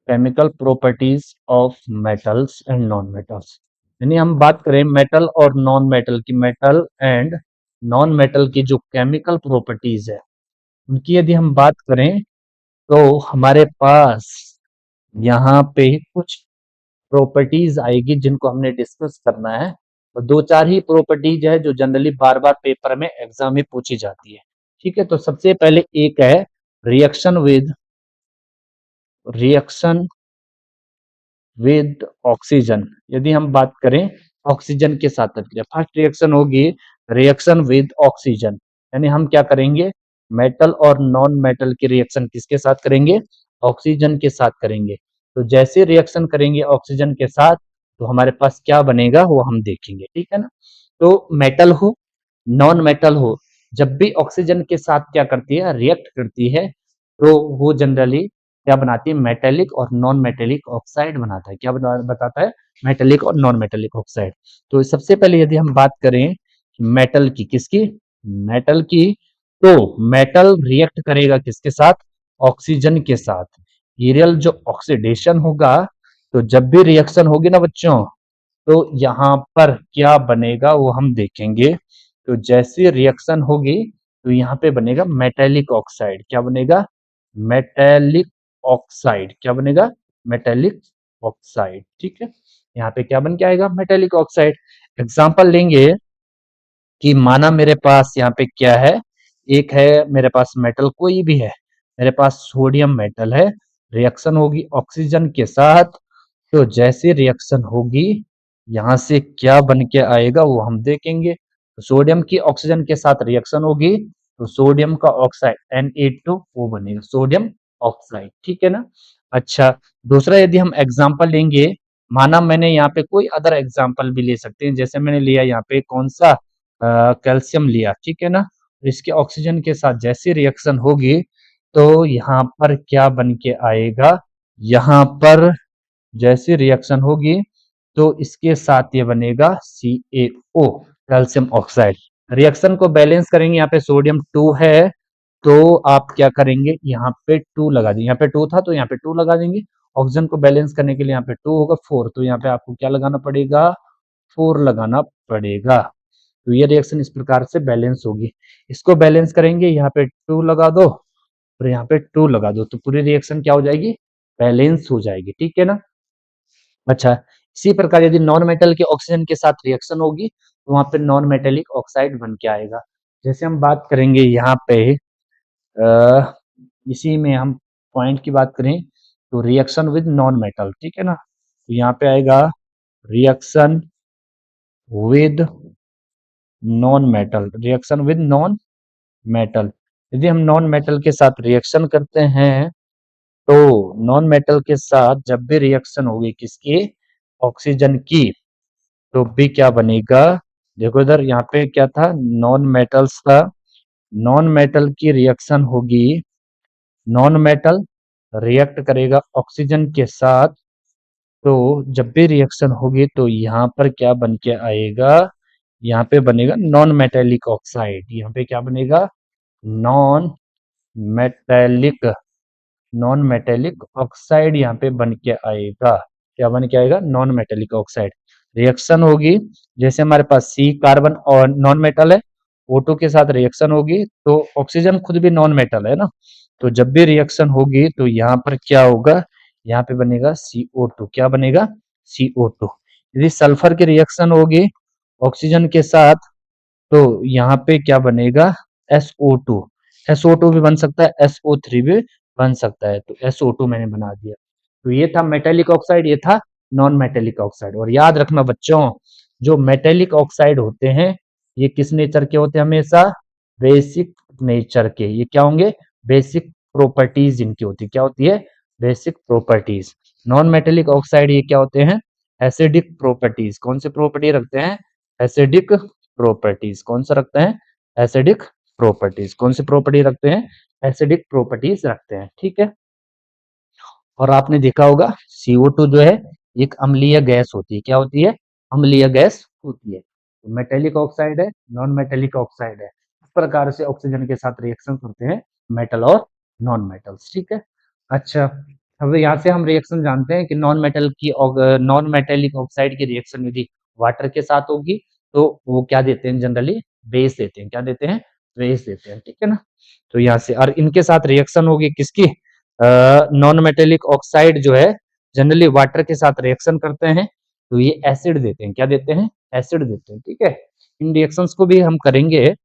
chemical properties of metals and non metals. यानी हम बात करें मेटल और नॉन मेटल की, मेटल एंड नॉन मेटल की जो केमिकल प्रॉपर्टीज है उनकी यदि हम बात करें तो हमारे पास यहाँ पे कुछ प्रॉपर्टीज आएगी जिनको हमने डिस्कस करना है। और दो चार ही प्रॉपर्टीज है जो जनरली बार बार पेपर में एग्जाम में पूछी जाती है, ठीक है। तो सबसे पहले एक है रिएक्शन विद ऑक्सीजन। यदि हम बात करें ऑक्सीजन के साथ प्रतिक्रिया, फर्स्ट रिएक्शन होगी रिएक्शन विद ऑक्सीजन। यानी हम क्या करेंगे, मेटल और नॉन मेटल की रिएक्शन किसके साथ करेंगे, ऑक्सीजन के साथ करेंगे। तो जैसे रिएक्शन करेंगे ऑक्सीजन के साथ तो हमारे पास क्या बनेगा वो हम देखेंगे, ठीक है ना। तो मेटल हो नॉन मेटल हो, जब भी ऑक्सीजन के साथ क्या करती है, रिएक्ट करती है, तो वो जनरली क्या बनाती है, मेटेलिक और नॉन मेटेलिक ऑक्साइड बनाता है। क्या बताता है, मेटेलिक और नॉन मेटेलिक ऑक्साइड। तो सबसे पहले यदि हम बात करें मेटल की, किसकी, मेटल की, तो मेटल रिएक्ट करेगा किसके साथ, ऑक्सीजन के साथ। ये रियल जो ऑक्सीडेशन होगा, तो जब भी रिएक्शन होगी ना बच्चों, तो यहाँ पर क्या बनेगा वो हम देखेंगे। तो जैसी रिएक्शन होगी तो यहाँ पे बनेगा मेटेलिक ऑक्साइड। क्या बनेगा, मेटेलिक ऑक्साइड। क्या बनेगा, मेटेलिक ऑक्साइड, ठीक है। यहाँ पे क्या बन के आएगा, मेटेलिक ऑक्साइड। एग्जांपल लेंगे कि माना मेरे पास यहाँ पे क्या है, एक है मेरे पास मेटल कोई भी है, मेरे पास सोडियम मेटल है, रिएक्शन होगी ऑक्सीजन के साथ, तो जैसे रिएक्शन होगी यहाँ से क्या बन के आएगा वो हम देखेंगे। तो सोडियम की ऑक्सीजन के साथ रिएक्शन होगी तो सोडियम का ऑक्साइड Na2O बनेगा, सोडियम ऑक्साइड, ठीक है ना। अच्छा, दूसरा यदि हम एग्जांपल लेंगे, माना मैंने यहाँ पे कोई अदर एग्जांपल भी ले सकते हैं, जैसे मैंने लिया यहाँ पे कौन सा, कैल्शियम लिया, ठीक है ना। तो इसके ऑक्सीजन के साथ जैसी रिएक्शन होगी तो यहाँ पर क्या बन के आएगा, यहाँ पर जैसी रिएक्शन होगी तो इसके साथ ये बनेगा CaO, कैल्शियम ऑक्साइड। रिएक्शन को बैलेंस करेंगे, यहाँ पे सोडियम 2 है तो आप क्या करेंगे, यहाँ पे 2 लगा देंगे, यहाँ पे 2 था तो यहाँ पे 2 लगा देंगे। ऑक्सीजन को बैलेंस करने के लिए यहाँ पे 2 होगा 4, तो यहाँ पे आपको क्या लगाना पड़ेगा, 4 लगाना पड़ेगा। तो ये रिएक्शन इस प्रकार से बैलेंस होगी। इसको बैलेंस करेंगे, यहाँ पे 2 लगा दो और यहाँ पे 2 लगा दो, तो पूरी रिएक्शन क्या हो जाएगी, बैलेंस हो जाएगी, ठीक है ना। अच्छा, इसी प्रकार यदि नॉन मेटल के ऑक्सीजन के साथ रिएक्शन होगी तो वहां पे नॉन मेटेलिक ऑक्साइड बन के आएगा। जैसे हम बात करेंगे यहाँ पे इसी में हम पॉइंट की बात करें तो रिएक्शन विद नॉन मेटल, ठीक है ना। तो यहाँ पे आएगा reaction with non metal, reaction with non metal. यदि हम नॉन मेटल के साथ रिएक्शन करते हैं तो नॉन मेटल के साथ जब भी रिएक्शन होगी किसकी, ऑक्सीजन की, तो भी क्या बनेगा, देखो इधर यहाँ पे क्या था, नॉन मेटल्स था, नॉन मेटल की रिएक्शन होगी, नॉन मेटल रिएक्ट करेगा ऑक्सीजन के साथ, तो जब भी रिएक्शन होगी तो यहाँ पर क्या बन के आएगा, यहाँ पे बनेगा नॉन मेटेलिक ऑक्साइड। यहाँ पे क्या बनेगा, non metallic non metallic oxide यहाँ पे बन के आएगा। क्या बन के आएगा, नॉन मेटेलिक ऑक्साइड। रिएक्शन होगी, जैसे हमारे पास सी कार्बन और नॉन मेटल है, O2 के साथ रिएक्शन होगी तो ऑक्सीजन खुद भी नॉन मेटल है ना, तो जब भी रिएक्शन होगी तो यहाँ पर क्या होगा, यहाँ पे बनेगा CO2। क्या बनेगा, CO2। यदि सल्फर की रिएक्शन होगी ऑक्सीजन के साथ, तो यहाँ पे क्या बनेगा, SO2। SO2 भी बन सकता है, SO3 भी बन सकता है, तो SO2 मैंने बना दिया। तो ये था मेटेलिक ऑक्साइड, ये था नॉन मेटेलिक ऑक्साइड। और याद रखना बच्चों, जो मेटेलिक ऑक्साइड होते हैं ये किस नेचर के होते हैं, हमेशा बेसिक नेचर के। ये क्या होंगे, बेसिक प्रॉपर्टीज इनकी होती है। क्या होती है, basic properties. Non metallic oxide ये क्या होते हैं, एसिडिक प्रॉपर्टीज। कौन से प्रॉपर्टी रखते हैं, एसिडिक प्रॉपर्टीज। कौन सा रखते हैं, एसिडिक प्रॉपर्टीज। कौन सी प्रॉपर्टी रखते हैं, एसिडिक प्रॉपर्टीज रखते हैं। ठीक है। और आपने देखा होगा CO2 जो है एक अम्लीय गैस होती है। क्या होती है, अम्लीय गैस होती है। तो मेटेलिक ऑक्साइड है, नॉन मेटेलिक ऑक्साइड है। इस प्रकार से ऑक्सीजन के साथ रिएक्शन करते हैं मेटल और नॉन मेटल्स। ठीक है। अच्छा, अब यहाँ से हम रिएक्शन जानते हैं कि नॉन मेटेलिक ऑक्साइड की रिएक्शन यदि वाटर के साथ होगी तो वो क्या देते हैं, जनरली बेस देते हैं। क्या देते हैं, बेस देते हैं। ठीक है ना। तो यहाँ से, और इनके साथ रिएक्शन होगी किसकी, नॉन मेटेलिक ऑक्साइड जो है जनरली वाटर के साथ रिएक्शन करते हैं तो ये एसिड देते हैं। क्या देते हैं, एसिड देते हैं। ठीक है। इन रिएक्शंस को भी हम करेंगे।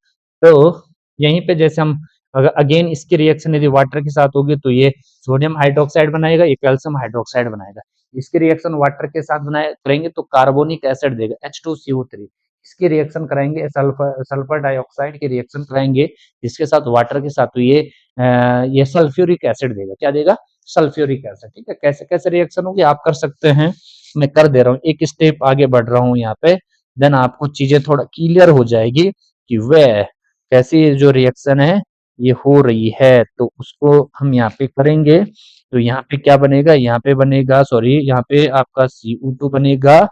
तो यहीं पे जैसे हम अगर अगेन इसकी रिएक्शन यदि वाटर के साथ होगी तो ये सोडियम हाइड्रोक्साइड बनाएगा, ये कैल्शियम हाइड्रोक्साइड बनाएगा। इसकी रिएक्शन वाटर के साथ बनाए करेंगे तो कार्बोनिक एसिड देगा, H2CO3। इसकी रिएक्शन कराएंगे सल्फर सल्फर डाइऑक्साइड की रिएक्शन कराएंगे इसके साथ वाटर के साथ, तो ये सल्फ्यूरिक एसिड देगा। क्या देगा, सल्फ्यूरिक एसिड। ठीक है। कैसे कैसे रिएक्शन होगी आप कर सकते हैं, मैं कर दे रहा हूँ, एक स्टेप आगे बढ़ रहा हूँ यहाँ पे, देन आपको चीजें थोड़ा क्लियर हो जाएगी कि वह कैसी जो रिएक्शन है ये हो रही है। तो उसको हम यहाँ पे करेंगे। तो यहाँ पे क्या बनेगा, यहाँ पे बनेगा, सॉरी, यहाँ पे आपका CO2 बनेगा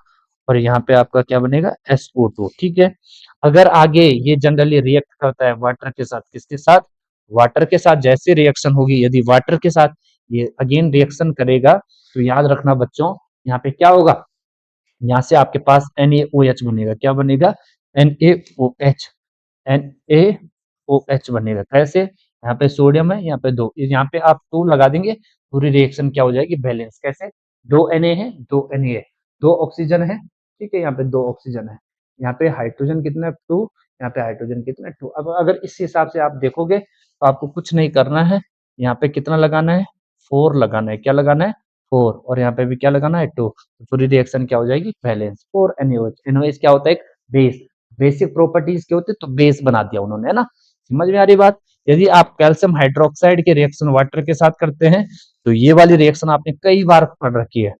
और यहाँ पे आपका क्या बनेगा, SO2। ठीक है। अगर आगे ये जनरली रिएक्ट करता है वाटर के साथ, किसके साथ, वाटर के साथ। जैसे रिएक्शन होगी यदि वाटर के साथ ये अगेन रिएक्शन करेगा तो याद रखना बच्चों, यहाँ पे क्या होगा, यहाँ से आपके पास NaOH बनेगा। क्या बनेगा, NaOH। NaOH बनेगा। कैसे, यहाँ पे सोडियम है, यहाँ पे दो, यहाँ पे आप 2 लगा देंगे, पूरी रिएक्शन क्या हो जाएगी, बैलेंस। कैसे, 2 Na है, 2 Na है, 2 ऑक्सीजन है। ठीक है, यहाँ पे 2 ऑक्सीजन है, यहाँ पे हाइड्रोजन कितना है, 2। यहाँ पे हाइड्रोजन कितना है, 2। अब अगर इस हिसाब से आप देखोगे तो आपको कुछ नहीं करना है, यहाँ पे कितना लगाना है, 4 लगाना है। क्या लगाना है, 4। और यहाँ पे भी क्या लगाना है, 2। तो पूरी रिएक्शन क्या हो जाएगी, बैलेंस। 4 NaOH। NaOH क्या होता है, एक बेस। बेसिक प्रॉपर्टीज के होते तो बेस बना दिया उन्होंने, है ना। समझ में आ रही बात। यदि आप कैल्शियम हाइड्रोक्साइड के रिएक्शन वाटर के साथ करते हैं तो ये वाली रिएक्शन आपने कई बार पढ़ रखी है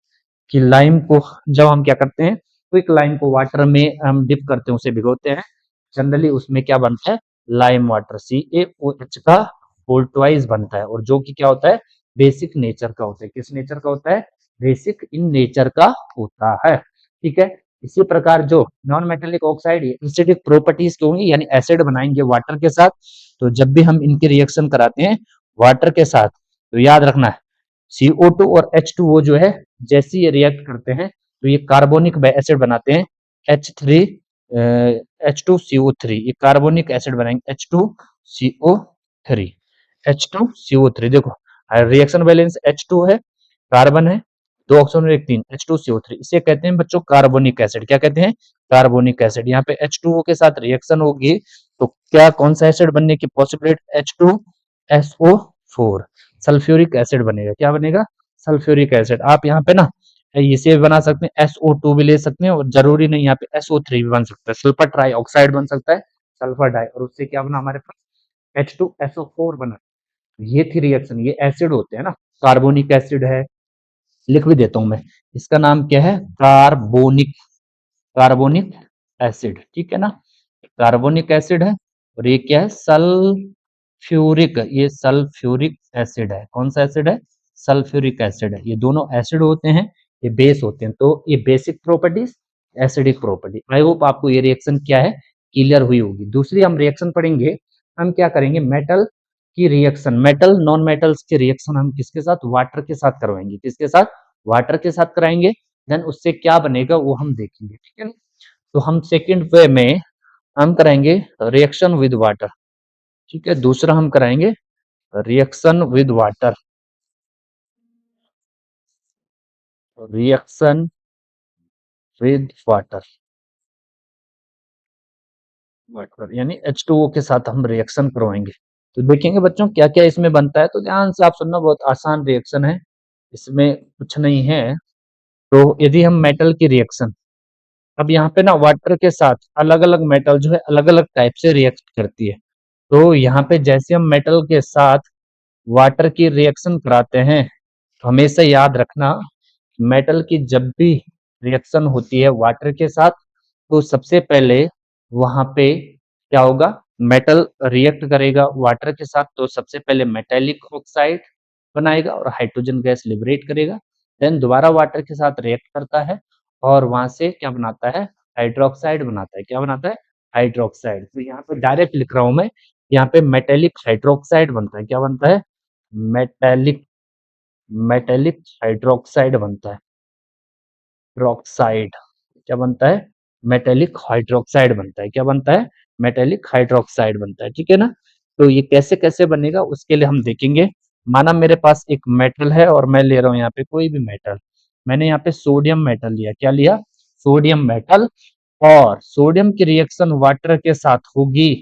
कि लाइम को जब हम क्या करते हैं, क्विक लाइम को वाटर में हम डिप करते हैं, उसे भिगोते हैं, जनरली उसमें क्या बनता है, लाइम वाटर, CaOH का होल ट्वाइस बनता है। और जो कि क्या होता है, बेसिक नेचर का होता है। किस नेचर का होता है, बेसिक इन नेचर का होता है। ठीक है। इसी प्रकार जो non metallic oxide acidic properties के होंगे, यानी एसिड बनाएंगे वाटर के साथ। तो जब भी हम इनकी रिएक्शन कराते हैं वाटर के साथ तो याद रखना है CO2 और H2O जो है जैसे ये रिएक्ट करते हैं तो ये कार्बोनिक एसिड बनाते हैं, H3 H2CO3। ये कार्बोनिक एसिड बनाएंगे, H2CO3। H2CO3 देखो, रिएक्शन बैलेंस H2 है, कार्बन है, 2 ऑक्सीजन और 1 3, H2CO3। इसे कहते हैं बच्चों कार्बोनिक एसिड। क्या कहते हैं, कार्बोनिक एसिड। यहाँ पे H2O के साथ रिएक्शन होगी तो क्या, कौन सा एसिड बनने की पॉसिबिलिटी, H2SO4, सल्फ्यूरिक एसिड बनेगा। क्या बनेगा, सल्फ्यूरिक एसिड। आप यहाँ पे ना इसे भी बना सकते हैं, SO2 भी ले सकते हैं, और जरूरी नहीं यहाँ पे SO3 भी बन सकता है, सल्फर ट्राई ऑक्साइड बन सकता है, सल्फर डाई, और उससे क्या बना हमारे पास, H2SO4 बना। ये थी रिएक्शन, ये एसिड होते हैं ना, कार्बोनिक एसिड है, लिख भी देता हूं मैं, इसका नाम क्या है, कार्बोनिक, कार्बोनिक एसिड। ठीक है ना, कार्बोनिक एसिड है। और ये क्या है, सल्फ्यूरिक, ये सल्फ्यूरिक एसिड है। कौन सा एसिड है, सल्फ्यूरिक एसिड है। ये दोनों एसिड होते हैं, ये बेस होते हैं। तो ये basic properties, acidic property. I hope आपको ये रिएक्शन क्या है, क्लियर हुई होगी। दूसरी हम रिएक्शन पढ़ेंगे, हम क्या करेंगे, मेटल की रिएक्शन, मेटल नॉन मेटल्स की रिएक्शन हम किसके साथ, वाटर के साथ करवाएंगे। किसके साथ, वाटर के साथ कराएंगे। देन उससे क्या बनेगा वो हम देखेंगे। ठीक है ना। तो हम सेकेंड वे में हम कराएंगे रिएक्शन विद वाटर। ठीक है। दूसरा हम कराएंगे reaction with water, reaction with water, water यानी H2O के साथ हम रिएक्शन करवाएंगे। तो देखेंगे बच्चों क्या क्या इसमें बनता है। तो ध्यान से आप सुनना, बहुत आसान रिएक्शन है, इसमें कुछ नहीं है। तो यदि हम मेटल की रिएक्शन, अब यहाँ पे ना वाटर के साथ अलग अलग मेटल जो है अलग अलग टाइप से रिएक्ट करती है। तो यहाँ पे जैसे हम मेटल के साथ वाटर की रिएक्शन कराते हैं, तो हमेशा याद रखना, मेटल की जब भी रिएक्शन होती है वाटर के साथ, तो सबसे पहले वहां पे क्या होगा, मेटल रिएक्ट करेगा वाटर के साथ, तो सबसे पहले मेटेलिक ऑक्साइड बनाएगा और हाइड्रोजन गैस लिबरेट करेगा। देन दोबारा वाटर के साथ रिएक्ट करता है और वहां से क्या बनाता है, हाइड्रोक्साइड बनाता है। क्या बनाता है, हाइड्रोक्साइड। तो यहाँ पे डायरेक्ट लिख रहा हूं मैं, यहाँ पे मेटेलिक हाइड्रोक्साइड बनता है। क्या बनता है, मेटेलिक, मेटेलिक हाइड्रोक्साइड बनता है, हाइड्रोक्साइड। क्या बनता है, मेटेलिक हाइड्रोक्साइड बनता है। क्या बनता है, मेटेलिक हाइड्रोक्साइड बनता है। ठीक है ना। तो ये कैसे कैसे बनेगा उसके लिए हम देखेंगे। माना मेरे पास एक मेटल है और मैं ले रहा हूं यहाँ पे कोई भी मेटल, मैंने यहाँ पे सोडियम मेटल लिया। क्या लिया, सोडियम मेटल। और सोडियम की रिएक्शन वाटर के साथ होगी,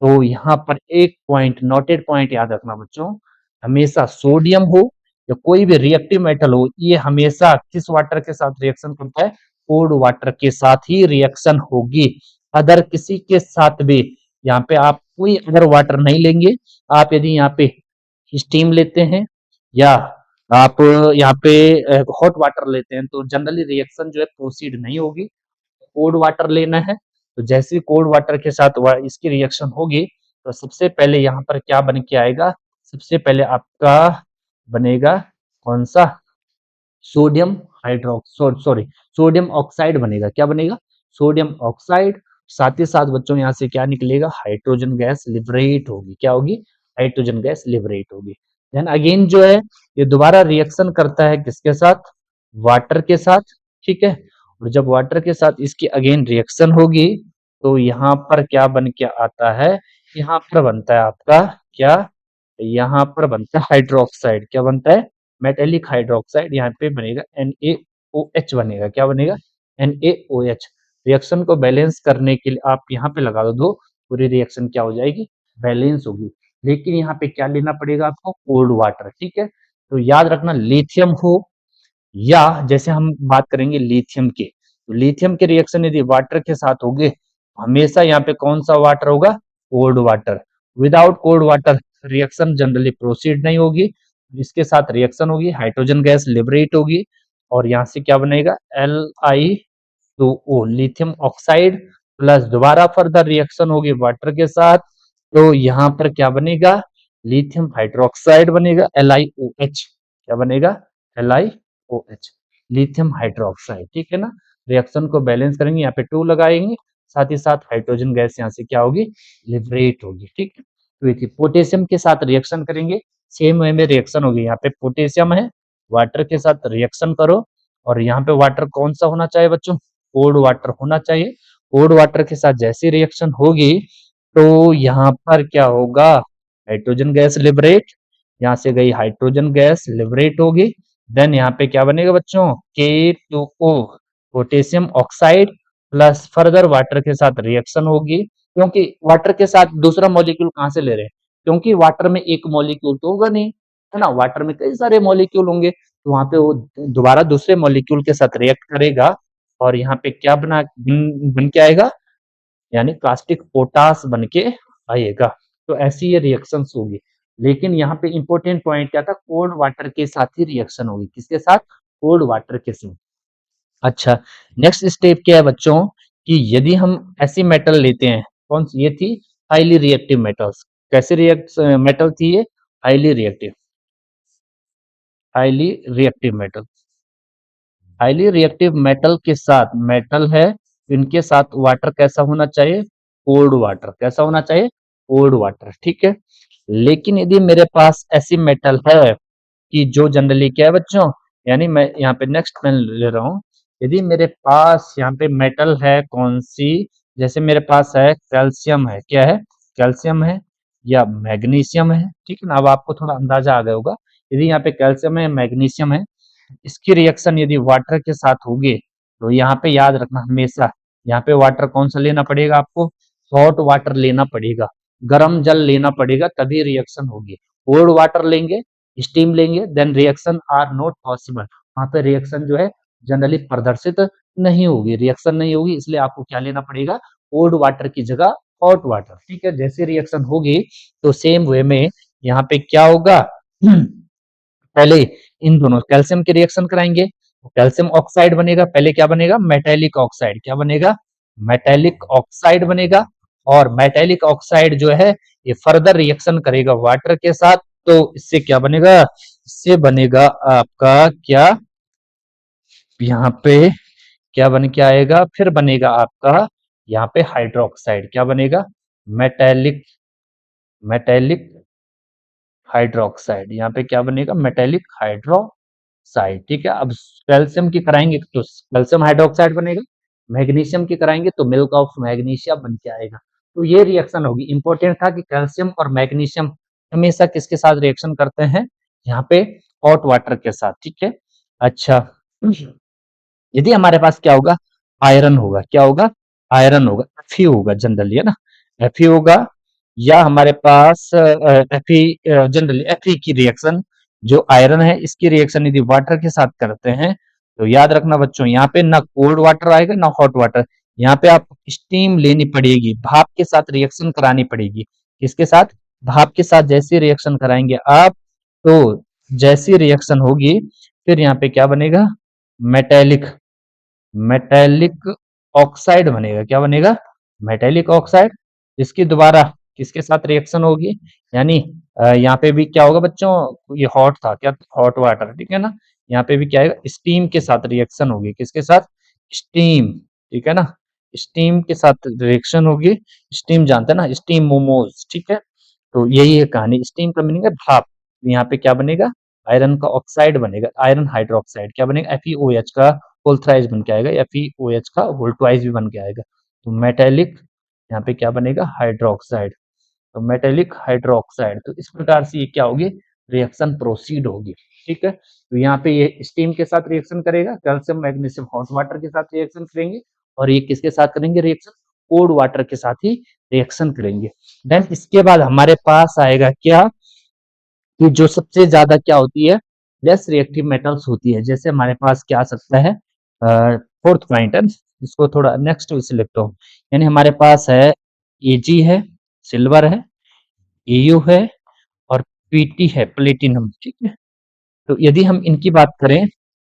तो यहाँ पर एक पॉइंट, नोटेड पॉइंट याद रखना बच्चों, हमेशा सोडियम हो या कोई भी रिएक्टिव मेटल हो, ये हमेशा किस वाटर के साथ रिएक्शन करता है, कोल्ड वाटर के साथ ही रिएक्शन होगी। अदर किसी के साथ भी, यहाँ पे आप कोई अदर वाटर नहीं लेंगे। आप यदि यहाँ पे स्टीम लेते हैं या आप यहाँ पे हॉट वाटर लेते हैं, तो जनरली रिएक्शन जो है प्रोसीड नहीं होगी। कोल्ड वाटर लेना है, तो जैसे ही कोल्ड वाटर के साथ इसकी रिएक्शन होगी, तो सबसे पहले यहाँ पर क्या बन के आएगा, सबसे पहले आपका बनेगा कौन सा, sodium hydroxo sorry sodium oxide बनेगा। क्या बनेगा, सोडियम ऑक्साइड। साथ ही साथ बच्चों यहाँ से क्या निकलेगा, हाइड्रोजन गैस लिबरेट होगी। क्या होगी, हाइड्रोजन गैस लिबरेट होगी। देन अगेन जो है ये दोबारा रिएक्शन करता है किसके साथ, वाटर के साथ। ठीक है। और जब वाटर के साथ इसकी अगेन रिएक्शन होगी, तो यहाँ पर क्या बन के आता है, यहाँ पर बनता है आपका क्या, यहाँ पर बनता है हाइड्रोक्साइड। क्या बनता है, मेटेलिक हाइड्रोक्साइड। यहाँ पे बनेगा NaOH बनेगा। क्या बनेगा, NaOH। रिएक्शन को बैलेंस करने के लिए आप यहाँ पे लगा दो, पूरी रिएक्शन क्या हो जाएगी, बैलेंस होगी। लेकिन यहाँ पे क्या लेना पड़ेगा आपको, कोल्ड वाटर। ठीक है। तो याद रखना, लिथियम हो या जैसे हम बात करेंगे लिथियम के, तो लिथियम के रिएक्शन यदि वाटर के साथ होंगे, हमेशा यहाँ पे कौन सा वाटर होगा, cold water. Without cold water reaction generally proceed नहीं होगी। इसके साथ रिएक्शन होगी, हाइड्रोजन गैस लिबरेट होगी और यहाँ से क्या बनेगा, Li2O, लिथियम ऑक्साइड। प्लस दोबारा फर्दर रिएक्शन होगी वाटर के साथ, तो यहाँ पर क्या बनेगा, लिथियम हाइड्रोक्साइड बनेगा, LiOH। क्या बनेगा, LiOH, लिथियम हाइड्रोक्साइड। ठीक है ना। रिएक्शन को बैलेंस करेंगे, यहाँ पे 2 लगाएंगे, साथ ही साथ हाइड्रोजन गैस यहाँ से क्या होगी, लिबरेट होगी। ठीक है। तो ये थी, पोटेशियम के साथ रिएक्शन करेंगे, सेम वे में रिएक्शन होगी। यहाँ पे पोटेशियम है, वाटर के साथ रिएक्शन करो, और यहाँ पे वाटर कौन सा होना चाहिए बच्चों, कोल्ड वाटर होना चाहिए। कोल्ड वाटर के साथ जैसी रिएक्शन होगी, तो यहाँ पर क्या होगा, हाइड्रोजन गैस लिबरेट, यहाँ से गई हाइड्रोजन गैस लिबरेट होगी। देन यहाँ पे क्या बनेगा बच्चों, K2O, potassium oxide. Plus further water के साथ रिएक्शन होगी, क्योंकि वाटर के साथ दूसरा मॉलिक्यूल कहाँ से ले रहे हैं, क्योंकि वाटर में एक मॉलिक्यूल तो होगा नहीं, है ना, वाटर में कई सारे मॉलिक्यूल होंगे, तो वहां पे वो दोबारा दूसरे मॉलिक्यूल के साथ रिएक्ट करेगा और यहाँ पे क्या बन के आएगा, यानी कास्टिक पोटास बन के आएगा। तो ऐसी ये रिएक्शंस होगी। लेकिन यहाँ पे इंपॉर्टेंट पॉइंट क्या था, कोल्ड वाटर के साथ ही रिएक्शन होगी। किसके साथ, कोल्ड वाटर के साथ। अच्छा, नेक्स्ट स्टेप क्या है बच्चों, कि यदि हम ऐसी मेटल लेते हैं, कौन सी ये थी, हाईली रिएक्टिव मेटल्स। कैसे रिएक्ट मेटल थी ये, highly reactive, highly reactive metal. Highly reactive metal के साथ, मेटल है, इनके साथ वाटर कैसा होना चाहिए, कोल्ड वाटर। कैसा होना चाहिए, कोल्ड वाटर। ठीक है। लेकिन यदि मेरे पास ऐसी मेटल है कि जो जनरली क्या है बच्चों, यानी मैं यहाँ पे नेक्स्ट मैं ले रहा हूँ, यदि मेरे पास यहाँ पे मेटल है कौन सी, जैसे मेरे पास है कैल्शियम है, क्या है, कैल्शियम है या मैग्नीशियम है। ठीक है ना। अब आपको थोड़ा अंदाजा आ गया होगा, यदि यहाँ पे कैल्शियम है, मैग्नीशियम है, इसकी रिएक्शन यदि वाटर के साथ होगी, तो यहाँ पे याद रखना हमेशा, यहाँ पे वाटर कौन सा लेना पड़ेगा आपको, हॉट वाटर लेना पड़ेगा, गर्म जल लेना पड़ेगा, तभी रिएक्शन होगी। कोल्ड वाटर लेंगे, स्टीम लेंगे, then reaction are not possible, वहां पे रिएक्शन जो है जनरली प्रदर्शित नहीं होगी, रिएक्शन नहीं होगी, इसलिए आपको क्या लेना पड़ेगा, कोल्ड वाटर की जगह हॉट वाटर। ठीक है, जैसे रिएक्शन होगी तो सेम वे में यहाँ पे क्या होगा, पहले इन दोनों कैल्शियम की रिएक्शन कराएंगे, कैल्शियम ऑक्साइड बनेगा, पहले क्या बनेगा, मेटेलिक ऑक्साइड, क्या बनेगा, मेटेलिक ऑक्साइड बनेगा, और मेटेलिक ऑक्साइड जो है ये फर्दर रिएक्शन करेगा वाटर के साथ, तो इससे क्या बनेगा, इससे बनेगा आपका क्या, यहाँ पे क्या बन के आएगा, फिर बनेगा आपका यहाँ पे हाइड्रोक्साइड, क्या बनेगा, मेटेलिक, मेटेलिक हाइड्रोक्साइड, यहाँ पे क्या बनेगा, मेटेलिक हाइड्रोक्साइड। ठीक है, अब कैल्शियम की कराएंगे तो कैल्शियम हाइड्रोक्साइड बनेगा, मैग्नीशियम की कराएंगे तो मिल्क ऑफ मैग्नीशिया बन के आएगा। तो ये रिएक्शन होगी। इंपॉर्टेंट था कि कैल्शियम और मैग्नीशियम हमेशा किसके साथ रिएक्शन करते हैं, यहाँ पे हॉट वाटर के साथ। ठीक है, अच्छा, यदि हमारे पास क्या होगा, आयरन होगा, क्या होगा, आयरन होगा, Fe होगा जनरली, है ना, Fe होगा, या हमारे पास Fe, जनरली Fe की रिएक्शन जो आयरन है इसकी रिएक्शन यदि वाटर के साथ करते हैं तो याद रखना बच्चों, यहाँ पे ना कोल्ड वाटर आएगा ना हॉट वाटर, यहाँ पे आप स्टीम लेनी पड़ेगी, भाप के साथ रिएक्शन करानी पड़ेगी। किसके साथ, भाप के साथ जैसी रिएक्शन कराएंगे आप, तो जैसी रिएक्शन होगी फिर यहाँ पे क्या बनेगा, मेटेलिक, मेटेलिक ऑक्साइड बनेगा, क्या बनेगा, मेटेलिक ऑक्साइड, इसकी दोबारा किसके साथ रिएक्शन होगी, यानी यहाँ पे भी क्या होगा बच्चों, ये हॉट था, क्या हॉट वाटर, ठीक है ना, यहाँ पे भी क्या है, स्टीम के साथ रिएक्शन होगी, किसके साथ, स्टीम, ठीक है ना, स्टीम के साथ रिएक्शन होगी, स्टीम जानते हैं ना, स्टीम मोमोज, ठीक है, तो यही है कहानी, स्टीम का मीनिंग है भाप, तो यहाँ पे क्या बनेगा, आयरन का ऑक्साइड बनेगा, आयरन हाइड्रोक्साइड, क्या बनेगा, FeOH का होल थ्राइस बन के आएगा, या FeOH का होल ट्वाइस भी बन के आएगा, तो मेटेलिक यहाँ पे क्या बनेगा, हाइड्रोक्साइड, तो मेटेलिक हाइड्रोक्साइड, तो इस प्रकार से ये क्या होगी, रिएक्शन प्रोसीड होगी। ठीक है, तो यहाँ पे ये स्टीम के साथ रिएक्शन करेगा, कैल्शियम मैग्नीशियम हॉट वाटर के साथ रिएक्शन करेंगे, और ये किसके साथ करेंगे रिएक्शन, कोल्ड वाटर के साथ ही रिएक्शन करेंगे। देन इसके बाद हमारे पास आएगा क्या, कि जो सबसे ज्यादा क्या होती है, लेस रिएक्टिव मेटल्स होती है, जैसे हमारे पास क्या आ सकता है, फोर्थ पॉइंट है, इसको थोड़ा नेक्स्ट से लिखता हूँ, यानी हमारे पास है Ag है, सिल्वर है, Au है, और Pt है, प्लेटिनम। ठीक है, तो यदि हम इनकी बात करें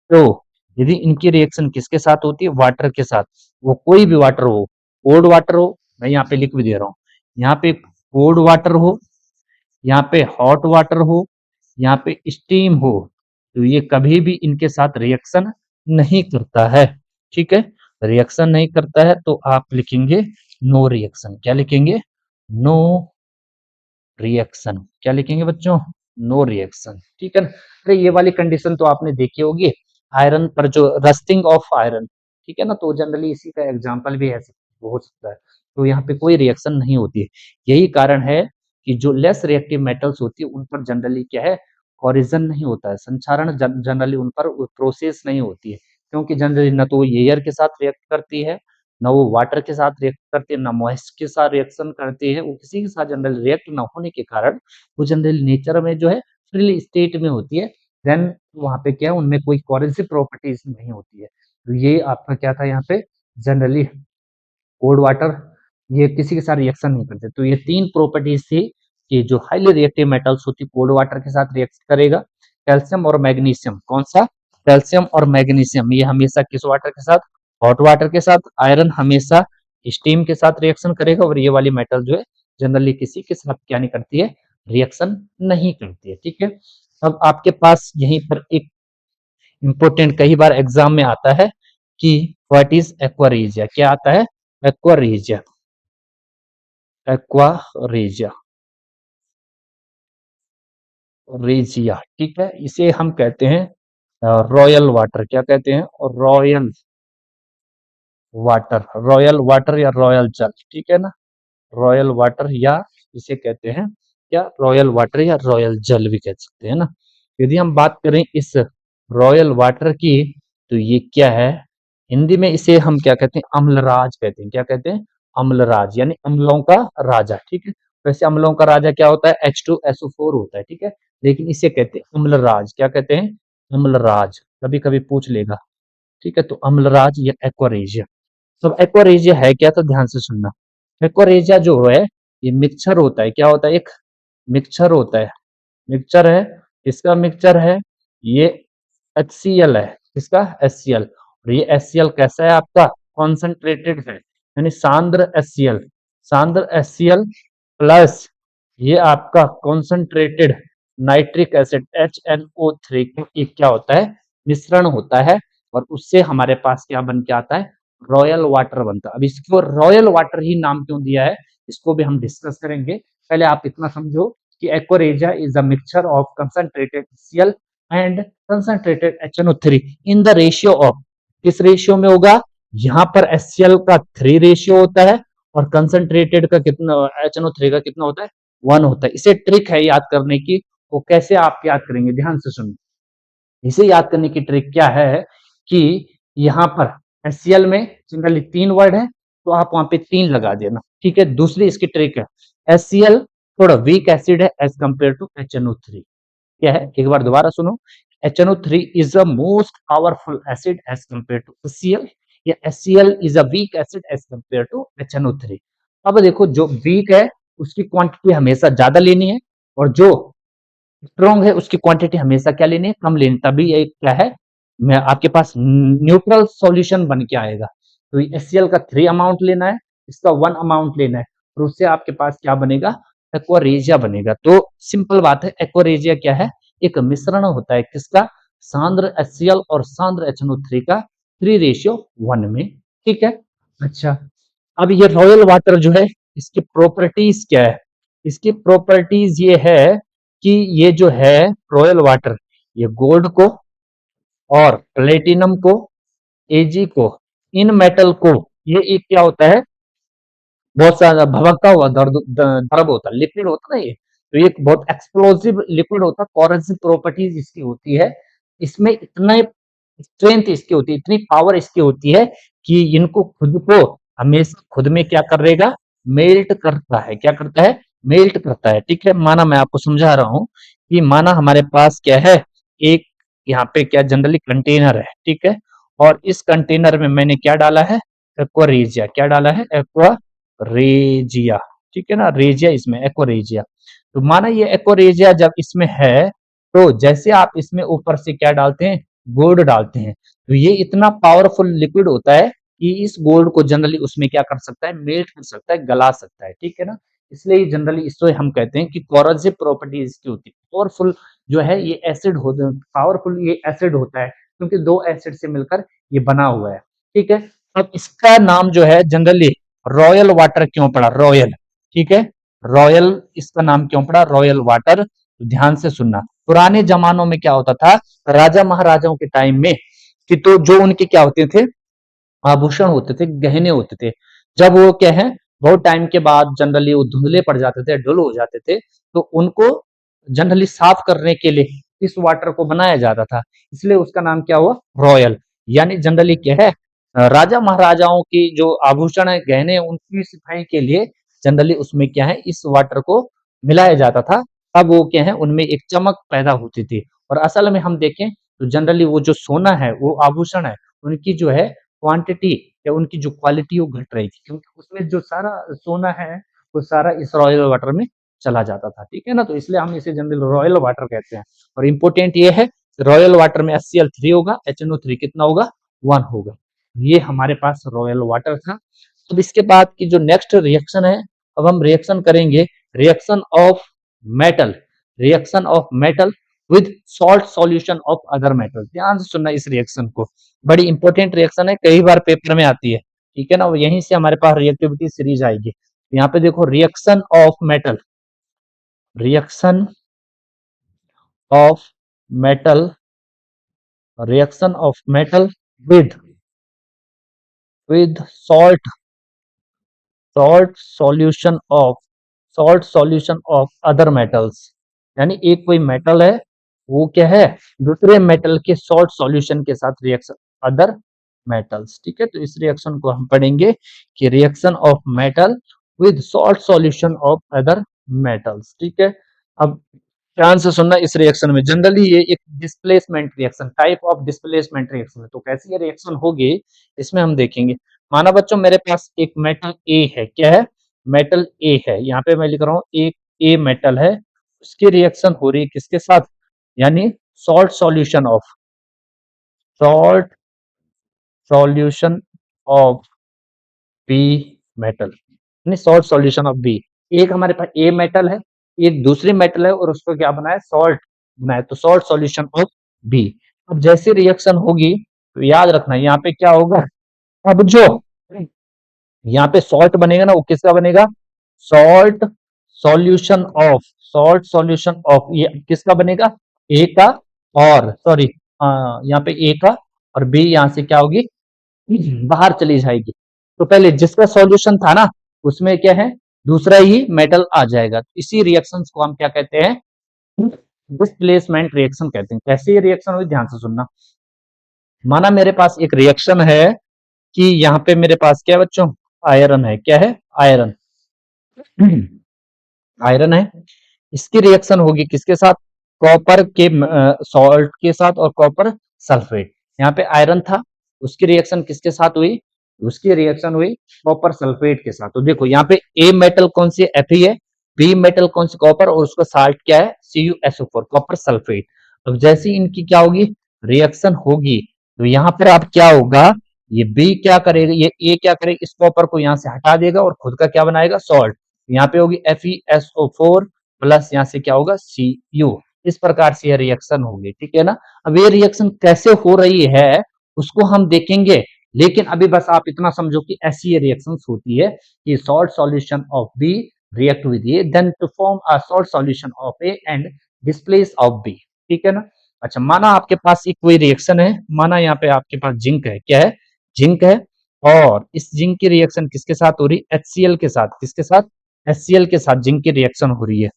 तो यदि इनकी रिएक्शन किसके साथ होती है, वाटर के साथ, वो कोई भी वाटर हो, कोल्ड वाटर हो, मैं यहाँ पे लिख भी दे रहा हूँ, यहाँ पे कोल्ड वाटर हो, यहाँ पे हॉट वाटर हो, यहाँ पे स्टीम हो, तो ये कभी भी इनके साथ रिएक्शन नहीं करता है। ठीक है, रिएक्शन नहीं करता है, तो आप लिखेंगे नो रिएक्शन, क्या लिखेंगे, नो रिएक्शन, क्या लिखेंगे बच्चों, नो रिएक्शन। ठीक है ना, अरे ये वाली कंडीशन तो आपने देखी होगी, आयरन पर जो रस्टिंग ऑफ आयरन, ठीक है ना, तो जनरली इसी का एग्जांपल भी है, हो सकता है, तो यहाँ पे कोई रिएक्शन नहीं होती है। यही कारण है कि जो लेस रिएक्टिव मेटल्स होती है उन पर जनरली क्या है, कोरिजन नहीं होता है, संक्षारण जनरली उन पर प्रोसेस नहीं होती है, क्योंकि जनरली न तो वो एयर के साथ रिएक्ट करती है, ना वो वाटर के साथ रिएक्ट करती है, ना मॉइस्ट के साथ रिएक्शन करती है, वो किसी के साथ जनरल रिएक्ट ना होने के कारण वो जनरल नेचर में जो है फ्रीली स्टेट में होती है, देन वहाँ पे क्या है, उनमें कोई कोरेसिव प्रॉपर्टीज नहीं होती है। तो ये आपका क्या था, यहाँ पे जनरली कोल्ड वाटर ये किसी के साथ रिएक्शन नहीं करते, तो ये तीन प्रॉपर्टीज थी कि जो हाईली रिएक्टिव मेटल्स होती कोल्ड वाटर के साथ रिएक्ट करेगा, कैल्शियम और मैग्नीशियम, कौन सा, कैल्शियम और मैग्नीशियम, ये हमेशा किस वाटर के साथ, हॉट वाटर के साथ, आयरन हमेशा स्टीम के साथ रिएक्शन करेगा, और ये वाली मेटल जो है जनरली किसी के साथ क्या नहीं करती है, रिएक्शन नहीं करती है। ठीक है, अब आपके पास यहीं पर एक इंपॉर्टेंट कई बार एग्जाम में आता है कि व्हाट इज एक्वारेजिया, क्या आता है, एक्वारेजिया, एक्वारेजिया, रेजिया, ठीक है, इसे हम कहते हैं रॉयल वाटर, क्या कहते हैं, रॉयल वाटर, रॉयल वाटर या रॉयल जल, ठीक है ना, रॉयल वाटर, या इसे कहते हैं क्या, रॉयल वाटर या रॉयल जल भी कह सकते हैं ना। यदि हम बात करें इस रॉयल वाटर की, तो ये क्या है, हिंदी में इसे हम क्या कहते हैं, अम्लराज कहते हैं। क्या कहते हैं? अम्लराज, यानी अम्लों का राजा। ठीक है, वैसे अम्लों का राजा क्या होता है? H2SO4 होता है। ठीक है, लेकिन इसे कहते हैं अम्लराज। क्या कहते हैं? अम्लराज। कभी कभी पूछ लेगा। ठीक है, तो अम्लराज या एक्वारेजिया। तो एक्वारेजिया है क्या, तो ध्यान से सुनना। एक्वारेजिया जो है ये मिक्सचर होता है। क्या होता है? एक मिक्सचर होता है। मिक्सचर है, इसका मिक्सचर है ये HCl है। किसका? HCl। और ये HCl कैसा है आपका? कॉन्सेंट्रेटेड है, यानी सांद्र HCl। सांद्र HCl प्लस ये आपका कॉन्सेंट्रेटेड नाइट्रिक एसिड HNO3 का एक क्या होता है? मिश्रण होता है, और उससे हमारे पास क्या बन के आता है? रॉयल वाटर बनता है। अब इसको रॉयल वाटर ही नाम क्यों दिया है, इसको भी हम डिस्कस करेंगे। पहले आप इतना समझो कि aqua regia is a mixture of concentrated HCl and concentrated HNO3 in the ratio of, किस रेशियो में होगा? यहाँ पर HCl का 3 रेशियो होता है, और कंसंट्रेटेड का कितना, HNO3 का कितना होता है? 1 होता है। इसे ट्रिक है याद करने की, वो कैसे आप याद करेंगे, ध्यान से सुनो। इसे याद करने की ट्रिक क्या है कि यहाँ पर HCl में जनरली 3 वर्ड है, तो आप वहां पे 3 लगा देना। ठीक है, दूसरी इसकी ट्रिक है, HCl थोड़ा वीक एसिड है एज कंपेयर टू HNO3। क्या है? एक बार दोबारा सुनो। HNO3 is a most powerful acid as compared to HCl, या HCl is a weak acid as compared to HNO3। अब देखो, जो वीक है उसकी क्वांटिटी हमेशा ज्यादा लेनी है, और जो स्ट्रॉन्ग है उसकी क्वांटिटी हमेशा क्या लेनी है? कम लेनी। तभी ये क्या है, मैं आपके पास न्यूट्रल सॉल्यूशन बन के आएगा। तो HCl का 3 अमाउंट लेना है, इसका 1 अमाउंट लेना है, और उससे आपके पास क्या बनेगा? एक्वारेजिया बनेगा। तो सिंपल बात है, एक्वारेजिया क्या है? एक मिश्रण होता है किसका? सांद्र HCl और सांद्र HNO3 का 3:1 में। ठीक है, अच्छा। अब ये रॉयल वाटर जो है, इसकी प्रॉपर्टीज क्या है? इसकी प्रॉपर्टीज ये है कि ये जो है रॉयल वाटर, ये गोल्ड को और प्लेटिनम को, Ag को, इन मेटल को, ये एक क्या होता है? बहुत सारा भभकता हुआ द्रव होता है, लिक्विड होता है ना ये। तो ये बहुत एक्सप्लोसिव लिक्विड होता है, कॉरोसिव प्रॉपर्टीज इसकी होती है। इसमें इतने स्ट्रेंथ इसकी होती है, इतनी पावर इसकी होती है कि इनको खुद को हमेशा खुद में क्या करेगा? मेल्ट करता है। क्या करता है? मेल्ट करता है। ठीक है, माना मैं आपको समझा रहा हूं कि माना हमारे पास क्या है, एक यहाँ पे क्या जनरली कंटेनर है। ठीक है, और इस कंटेनर में मैंने क्या डाला है? एक्वारेजिया। क्या डाला है? एक्वारेजिया। ठीक है ना, रेजिया इसमें, एक्वारेजिया। तो माना ये एक्वारेजिया जब इसमें है, तो जैसे आप इसमें ऊपर से क्या डालते हैं? गोल्ड डालते हैं, तो ये इतना पावरफुल लिक्विड होता है कि इस गोल्ड को जनरली उसमें क्या कर सकता है? मेल्ट कर सकता है, गला सकता है। ठीक है ना, इसलिए जनरली इसको हम कहते हैं कि कोरोसिव प्रॉपर्टीज इसकी होती है। पावरफुल जो है ये एसिड होते हैं, पावरफुल ये एसिड होता है, क्योंकि 2 एसिड से मिलकर ये बना हुआ है। ठीक है, अब इसका नाम जो है जनरली रॉयल वाटर क्यों पड़ा? रॉयल। ठीक है, रॉयल इसका नाम क्यों पड़ा? Royal water. तो ध्यान से सुनना, पुराने जमानों में क्या होता था, राजा महाराजाओं के टाइम में, कि तो जो उनके क्या होते थे? आभूषण होते थे, गहने होते थे। जब वो क्या है, बहुत टाइम के बाद जनरली वो धुंधले पड़ जाते थे, ढुल हो जाते थे, तो उनको जनरली साफ करने के लिए इस वाटर को बनाया जाता था। इसलिए उसका नाम क्या हुआ? रॉयल। यानी जनरली क्या है, राजा महाराजाओं की जो आभूषण है, गहने हैं, उनकी सफाई के लिए जनरली उसमें क्या है, इस वाटर को मिलाया जाता था। अब वो क्या है, उनमें एक चमक पैदा होती थी। और असल में हम देखें तो जनरली वो जो सोना है, वो आभूषण है, उनकी जो है क्वांटिटी या उनकी जो क्वालिटी वो घट रही थी, क्योंकि उसमें जो सारा सोना है वो सारा इस रॉयल वाटर में चला जाता था। ठीक है ना, तो इसलिए हम इसे जनरल रॉयल वाटर कहते हैं। और इम्पोर्टेंट ये है, रॉयल वाटर में HCl3 होगा, HNO3 कितना होगा? 1 होगा। ये हमारे पास रॉयल वाटर था। अब इसके बाद की जो नेक्स्ट रिएक्शन है, अब हम रिएक्शन करेंगे, reaction of metal, reaction of metal with salt solution of other metal. ध्यान से सुनना इस रिएक्शन को, बड़ी इंपॉर्टेंट रिएक्शन है, कई बार पेपर में आती है। ठीक है ना, यहीं से हमारे पास रिएक्टिविटी सीरीज आएगी। यहाँ पे देखो, reaction of metal, reaction of metal, reaction of metal with salt, salt solution of other metals. यानी एक कोई मेटल है, वो क्या है, दूसरे मेटल के सॉल्ट सॉल्यूशन के साथ रिएक्शन, अदर मेटल्स। ठीक है, तो इस रिएक्शन को हम पढ़ेंगे कि reaction of metal with salt solution of other metals. ठीक है, अब ध्यान से सुनना, इस रिएक्शन में जनरली ये एक displacement reaction, type of displacement reaction है। तो कैसी ये रिएक्शन होगी इसमें हम देखेंगे। माना बच्चों मेरे पास एक मेटल ए है, क्या है, मेटल ए है, यहाँ पे मैं लिख रहा हूँ एक ए मेटल है, उसकी रिएक्शन हो रही है किसके साथ, यानी salt salt solution of B metal, यानी सॉल्ट सॉल्यूशन ऑफ बी। एक हमारे पास ए मेटल है, एक दूसरी मेटल है, और उसको क्या बनाया, सॉल्ट बनाया, तो सॉल्ट सॉल्यूशन ऑफ बी। अब जैसी रिएक्शन होगी तो याद रखना यहाँ पे क्या होगा, अब जो यहाँ पे सॉल्ट बनेगा ना, वो किसका बनेगा, salt solution of, salt solution of, ये किसका बनेगा, ए का, और सॉरी यहाँ पे ए का, और बी यहाँ से क्या होगी, बाहर चली जाएगी। तो पहले जिसका सॉल्यूशन था ना, उसमें क्या है, दूसरा ही मेटल आ जाएगा। इसी रिएक्शंस को हम क्या कहते हैं, डिस्प्लेसमेंट रिएक्शन कहते हैं। कैसे ये रिएक्शन हुई, ध्यान से सुनना। माना मेरे पास एक रिएक्शन है कि यहाँ पे मेरे पास क्या है बच्चों, आयरन है, क्या है, आयरन आयरन है, इसकी रिएक्शन होगी किसके साथ, कॉपर के सॉल्ट के साथ और कॉपर सल्फेट। यहाँ पे आयरन था, उसकी रिएक्शन किसके साथ हुई, उसकी रिएक्शन हुई कॉपर सल्फेट के साथ। तो देखो यहाँ पे ए मेटल कौन सी है, Fe है, बी मेटल कौन सी, कॉपर, और उसका साल्ट क्या है, CuSO4, कॉपर सल्फेट। अब जैसी इनकी क्या होगी, रिएक्शन होगी, तो यहाँ पर आप क्या होगा, ये बी क्या करेगा, ये ए क्या करेगा, इस कॉपर को यहाँ से हटा देगा और खुद का क्या बनाएगा, सॉल्ट। यहाँ पे होगी FeSO4 प्लस यहाँ से क्या होगा, Cu। इस प्रकार से यह रिएक्शन होगी, ठीक है ना। अब ये रिएक्शन कैसे हो रही है उसको हम देखेंगे, लेकिन अभी बस आप इतना समझो कि ऐसी ये रिएक्शंस होती है कि salt solution of B react with A then to form a salt solution of A and displace of B. ठीक है ना। अच्छा, माना आपके पास एक कोई रिएक्शन है, माना यहाँ पे आपके पास जिंक है, क्या है, जिंक है, और इस जिंक की रिएक्शन किसके साथ हो रही है, HCl के साथ, किसके साथ, HCl के साथ जिंक की रिएक्शन हो रही है।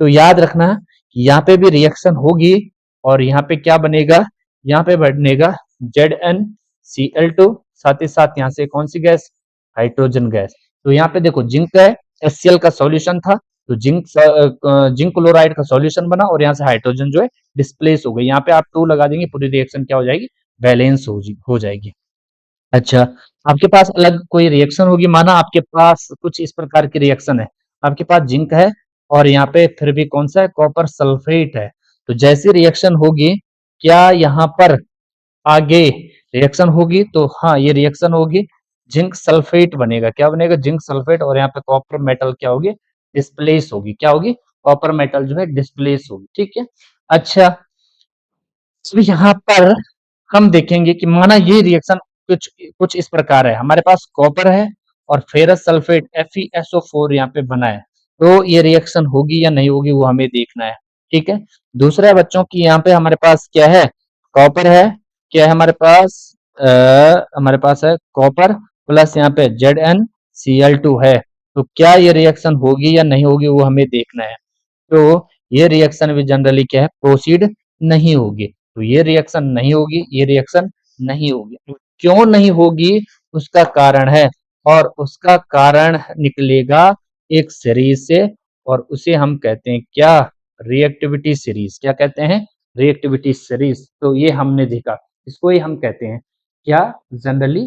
तो याद रखना कि यहाँ पे भी रिएक्शन होगी, और यहाँ पे क्या बनेगा, यहाँ पे बनेगा ZnCl2, साथ ही साथ यहाँ से कौन सी गैस, हाइड्रोजन गैस। तो यहाँ पे देखो जिंक है, HCl का सॉल्यूशन था, तो जिंक क्लोराइड का सॉल्यूशन बना, और यहाँ से हाइड्रोजन जो है डिस्प्लेस हो गई। यहाँ पे आप 2 लगा देंगे, पूरी रिएक्शन क्या हो जाएगी, बैलेंस हो जाएगी। अच्छा, आपके पास अलग कोई रिएक्शन होगी, माना आपके पास कुछ इस प्रकार की रिएक्शन है, आपके पास जिंक है और यहाँ पे फिर भी कौन सा है, कॉपर सल्फेट है। तो जैसी रिएक्शन होगी, क्या यहाँ पर आगे रिएक्शन होगी, तो हाँ ये रिएक्शन होगी, जिंक सल्फेट बनेगा, क्या बनेगा, जिंक सल्फेट, और यहाँ पे कॉपर मेटल क्या होगी, डिस्प्लेस होगी, क्या होगी, कॉपर मेटल जो है डिस्प्लेस होगी। ठीक है। अच्छा, तो यहाँ पर हम देखेंगे कि माना ये रिएक्शन कुछ कुछ इस प्रकार है, हमारे पास कॉपर है और फेरस सल्फेट FeSO4 यहाँ पे बना है, तो ये रिएक्शन होगी या नहीं होगी वो हमें देखना है। ठीक है। दूसरा है बच्चों की यहाँ पे हमारे पास क्या है, कॉपर है, क्या है हमारे पास, हमारे पास है कॉपर प्लस यहाँ पे ZnCl2 है, तो क्या ये रिएक्शन होगी या नहीं होगी वो हमें देखना है। तो ये रिएक्शन भी जनरली क्या है, प्रोसीड नहीं होगी। तो ये रिएक्शन नहीं होगी, ये रिएक्शन नहीं होगी। तो क्यों नहीं होगी उसका कारण है, और उसका कारण निकलेगा एक सीरीज से, और उसे हम कहते हैं क्या, रिएक्टिविटी सीरीज। क्या कहते हैं, रिएक्टिविटी सीरीज। तो ये हमने देखा, इसको ही हम कहते हैं क्या, generally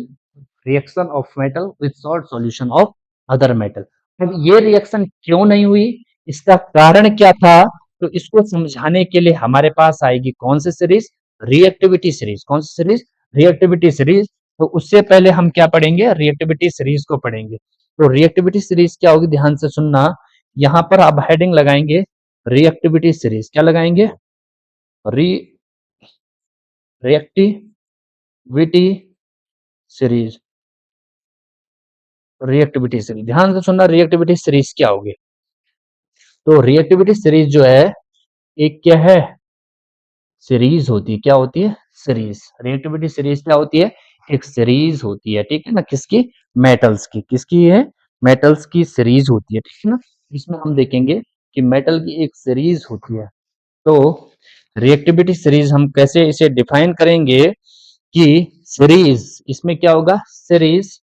reaction of metal with salt solution of other metal. अब ये रिएक्शन क्यों नहीं हुई, इसका कारण क्या था, तो इसको समझाने के लिए हमारे पास आएगी कौन सी सीरीज, रिएक्टिविटी सीरीज। कौन सी सीरीज, रिएक्टिविटी सीरीज। तो उससे पहले हम क्या पढ़ेंगे, रिएक्टिविटी सीरीज को पढ़ेंगे। तो रिएक्टिविटी सीरीज क्या होगी, ध्यान से सुनना, यहाँ पर आप हेडिंग लगाएंगे रिएक्टिविटी सीरीज। क्या लगाएंगे, रिएक्टिविटी सीरीज, रिएक्टिविटी सीरीज। ध्यान से सुनना, रिएक्टिविटी सीरीज क्या होगी। तो रिएक्टिविटी सीरीज जो है एक क्या है, सीरीज होती है। क्या होती है, सीरीज। रिएक्टिविटी सीरीज क्या होती है, एक सीरीज होती है। ठीक है ना, किसकी, मेटल्स की, किसकी है, मेटल्स की सीरीज होती है। ठीक है ना। इसमें हम देखेंगे कि मेटल की एक सीरीज होती है। तो रिएक्टिविटी सीरीज हम कैसे इसे डिफाइन करेंगे कि सीरीज इसमें क्या होगा, series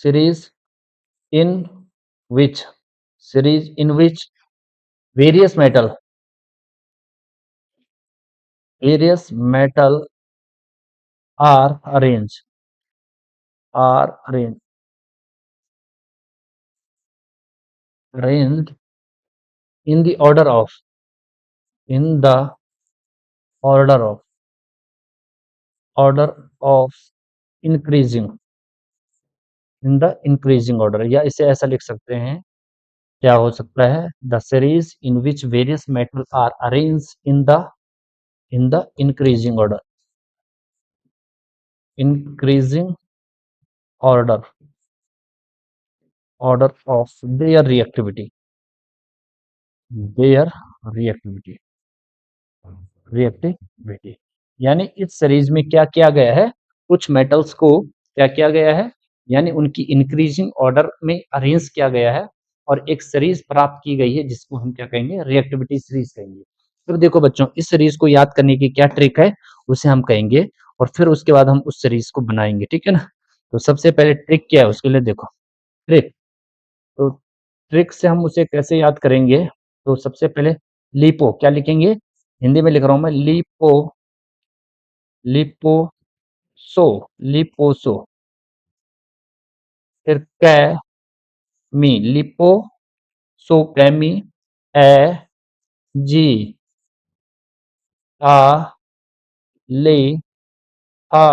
series in which series in which various metal are arrange arranged in the in the order of order of increasing in the increasing order, या इसे ऐसा लिख सकते हैं, क्या हो सकता है, the series in which various metal are arrange in the increasing order of their their reactivity reactivity. यानी इस सीरीज में क्या किया गया है, कुछ मेटल्स को क्या किया गया है, यानी उनकी इंक्रीजिंग ऑर्डर में अरेंज किया गया है और एक सीरीज प्राप्त की गई है जिसको हम क्या कहेंगे, रिएक्टिविटी सीरीज कहेंगे। फिर देखो बच्चों, इस सीरीज को याद करने की क्या ट्रिक है, उसे हम कहेंगे और फिर उसके बाद हम उस सीरीज को बनाएंगे, ठीक है ना। तो सबसे पहले ट्रिक क्या है, उसके लिए देखो ट्रिक। तो ट्रिक से हम उसे कैसे याद करेंगे, तो सबसे पहले लिपो क्या लिखेंगे, हिंदी में लिख रहा हूं मैं, लिपोसो लिपोसो। फिर कैमी, लिपोसो कैमी, ए जी आ ले आ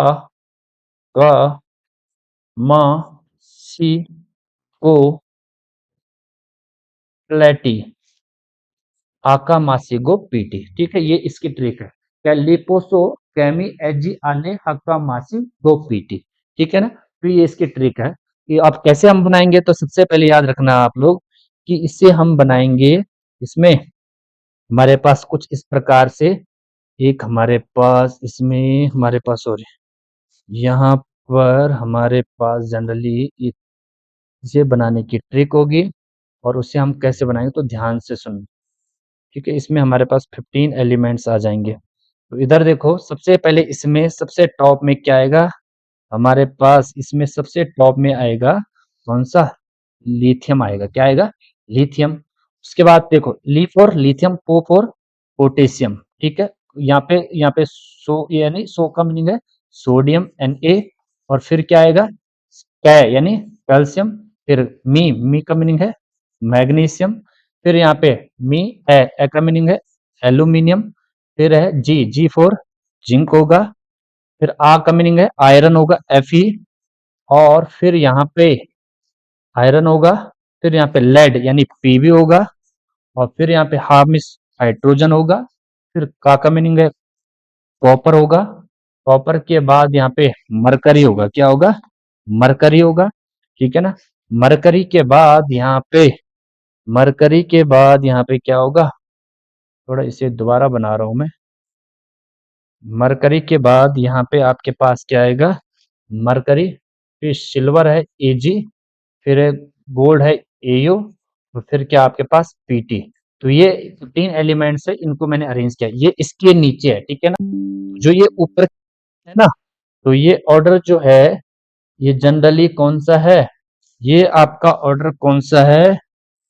ग म सी को प्लेटी आका मासिगो पीटी। ठीक है, ये इसकी ट्रिक है, क्या लिपोसो कैमी एजी आले हक्का मासी गो पीटी। ठीक है ना, तो ये इसकी ट्रिक है कि आप कैसे हम बनाएंगे। तो सबसे पहले याद रखना आप लोग कि इससे हम बनाएंगे, इसमें हमारे पास कुछ इस प्रकार से, एक हमारे पास इसमें हमारे पास और यहाँ पर हमारे पास जनरली इसे बनाने की ट्रिक होगी और उसे हम कैसे बनाएंगे, तो ध्यान से सुन। ठीक है, इसमें हमारे पास 15 एलिमेंट्स आ जाएंगे। तो इधर देखो, सबसे पहले इसमें सबसे टॉप में क्या आएगा, हमारे पास इसमें सबसे टॉप में आएगा कौन सा, लिथियम आएगा। क्या आएगा, लिथियम। उसके बाद देखो, ली फॉर लिथियम, पो फॉर पोटेशियम। ठीक है, यहाँ पे सो यानी सो का मीनिंग है सोडियम Na, और फिर क्या आएगा, कै यानी कैल्शियम, फिर मी का मीनिंग है मैग्नीशियम, फिर यहाँ पे मी ए का मीनिंग है एल्यूमिनियम, फिर है जी फॉर जिंक होगा, फिर आ का मीनिंग है आयरन होगा Fe, और फिर यहाँ पे आयरन होगा, फिर यहाँ पे लेड यानी Pb होगा, और फिर यहाँ पे हार्मिस हाइड्रोजन होगा, फिर का मीनिंग है कॉपर होगा, कॉपर के बाद यहाँ पे मरकरी होगा। क्या होगा, मरकरी होगा। ठीक है ना, मरकरी के बाद यहाँ पे क्या होगा, थोड़ा इसे दोबारा बना रहा हूं मैं। मरकरी के बाद यहाँ पे आपके पास क्या आएगा, मरकरी, फिर सिल्वर है Ag, फिर गोल्ड है Au, तो फिर क्या आपके पास Pt। तो ये 15 एलिमेंट्स है, इनको मैंने अरेंज किया, ये इसके नीचे है। ठीक है ना, जो ये ऊपर है ना, तो ये ऑर्डर जो है ये जनरली कौन सा है, ये आपका ऑर्डर कौन सा है,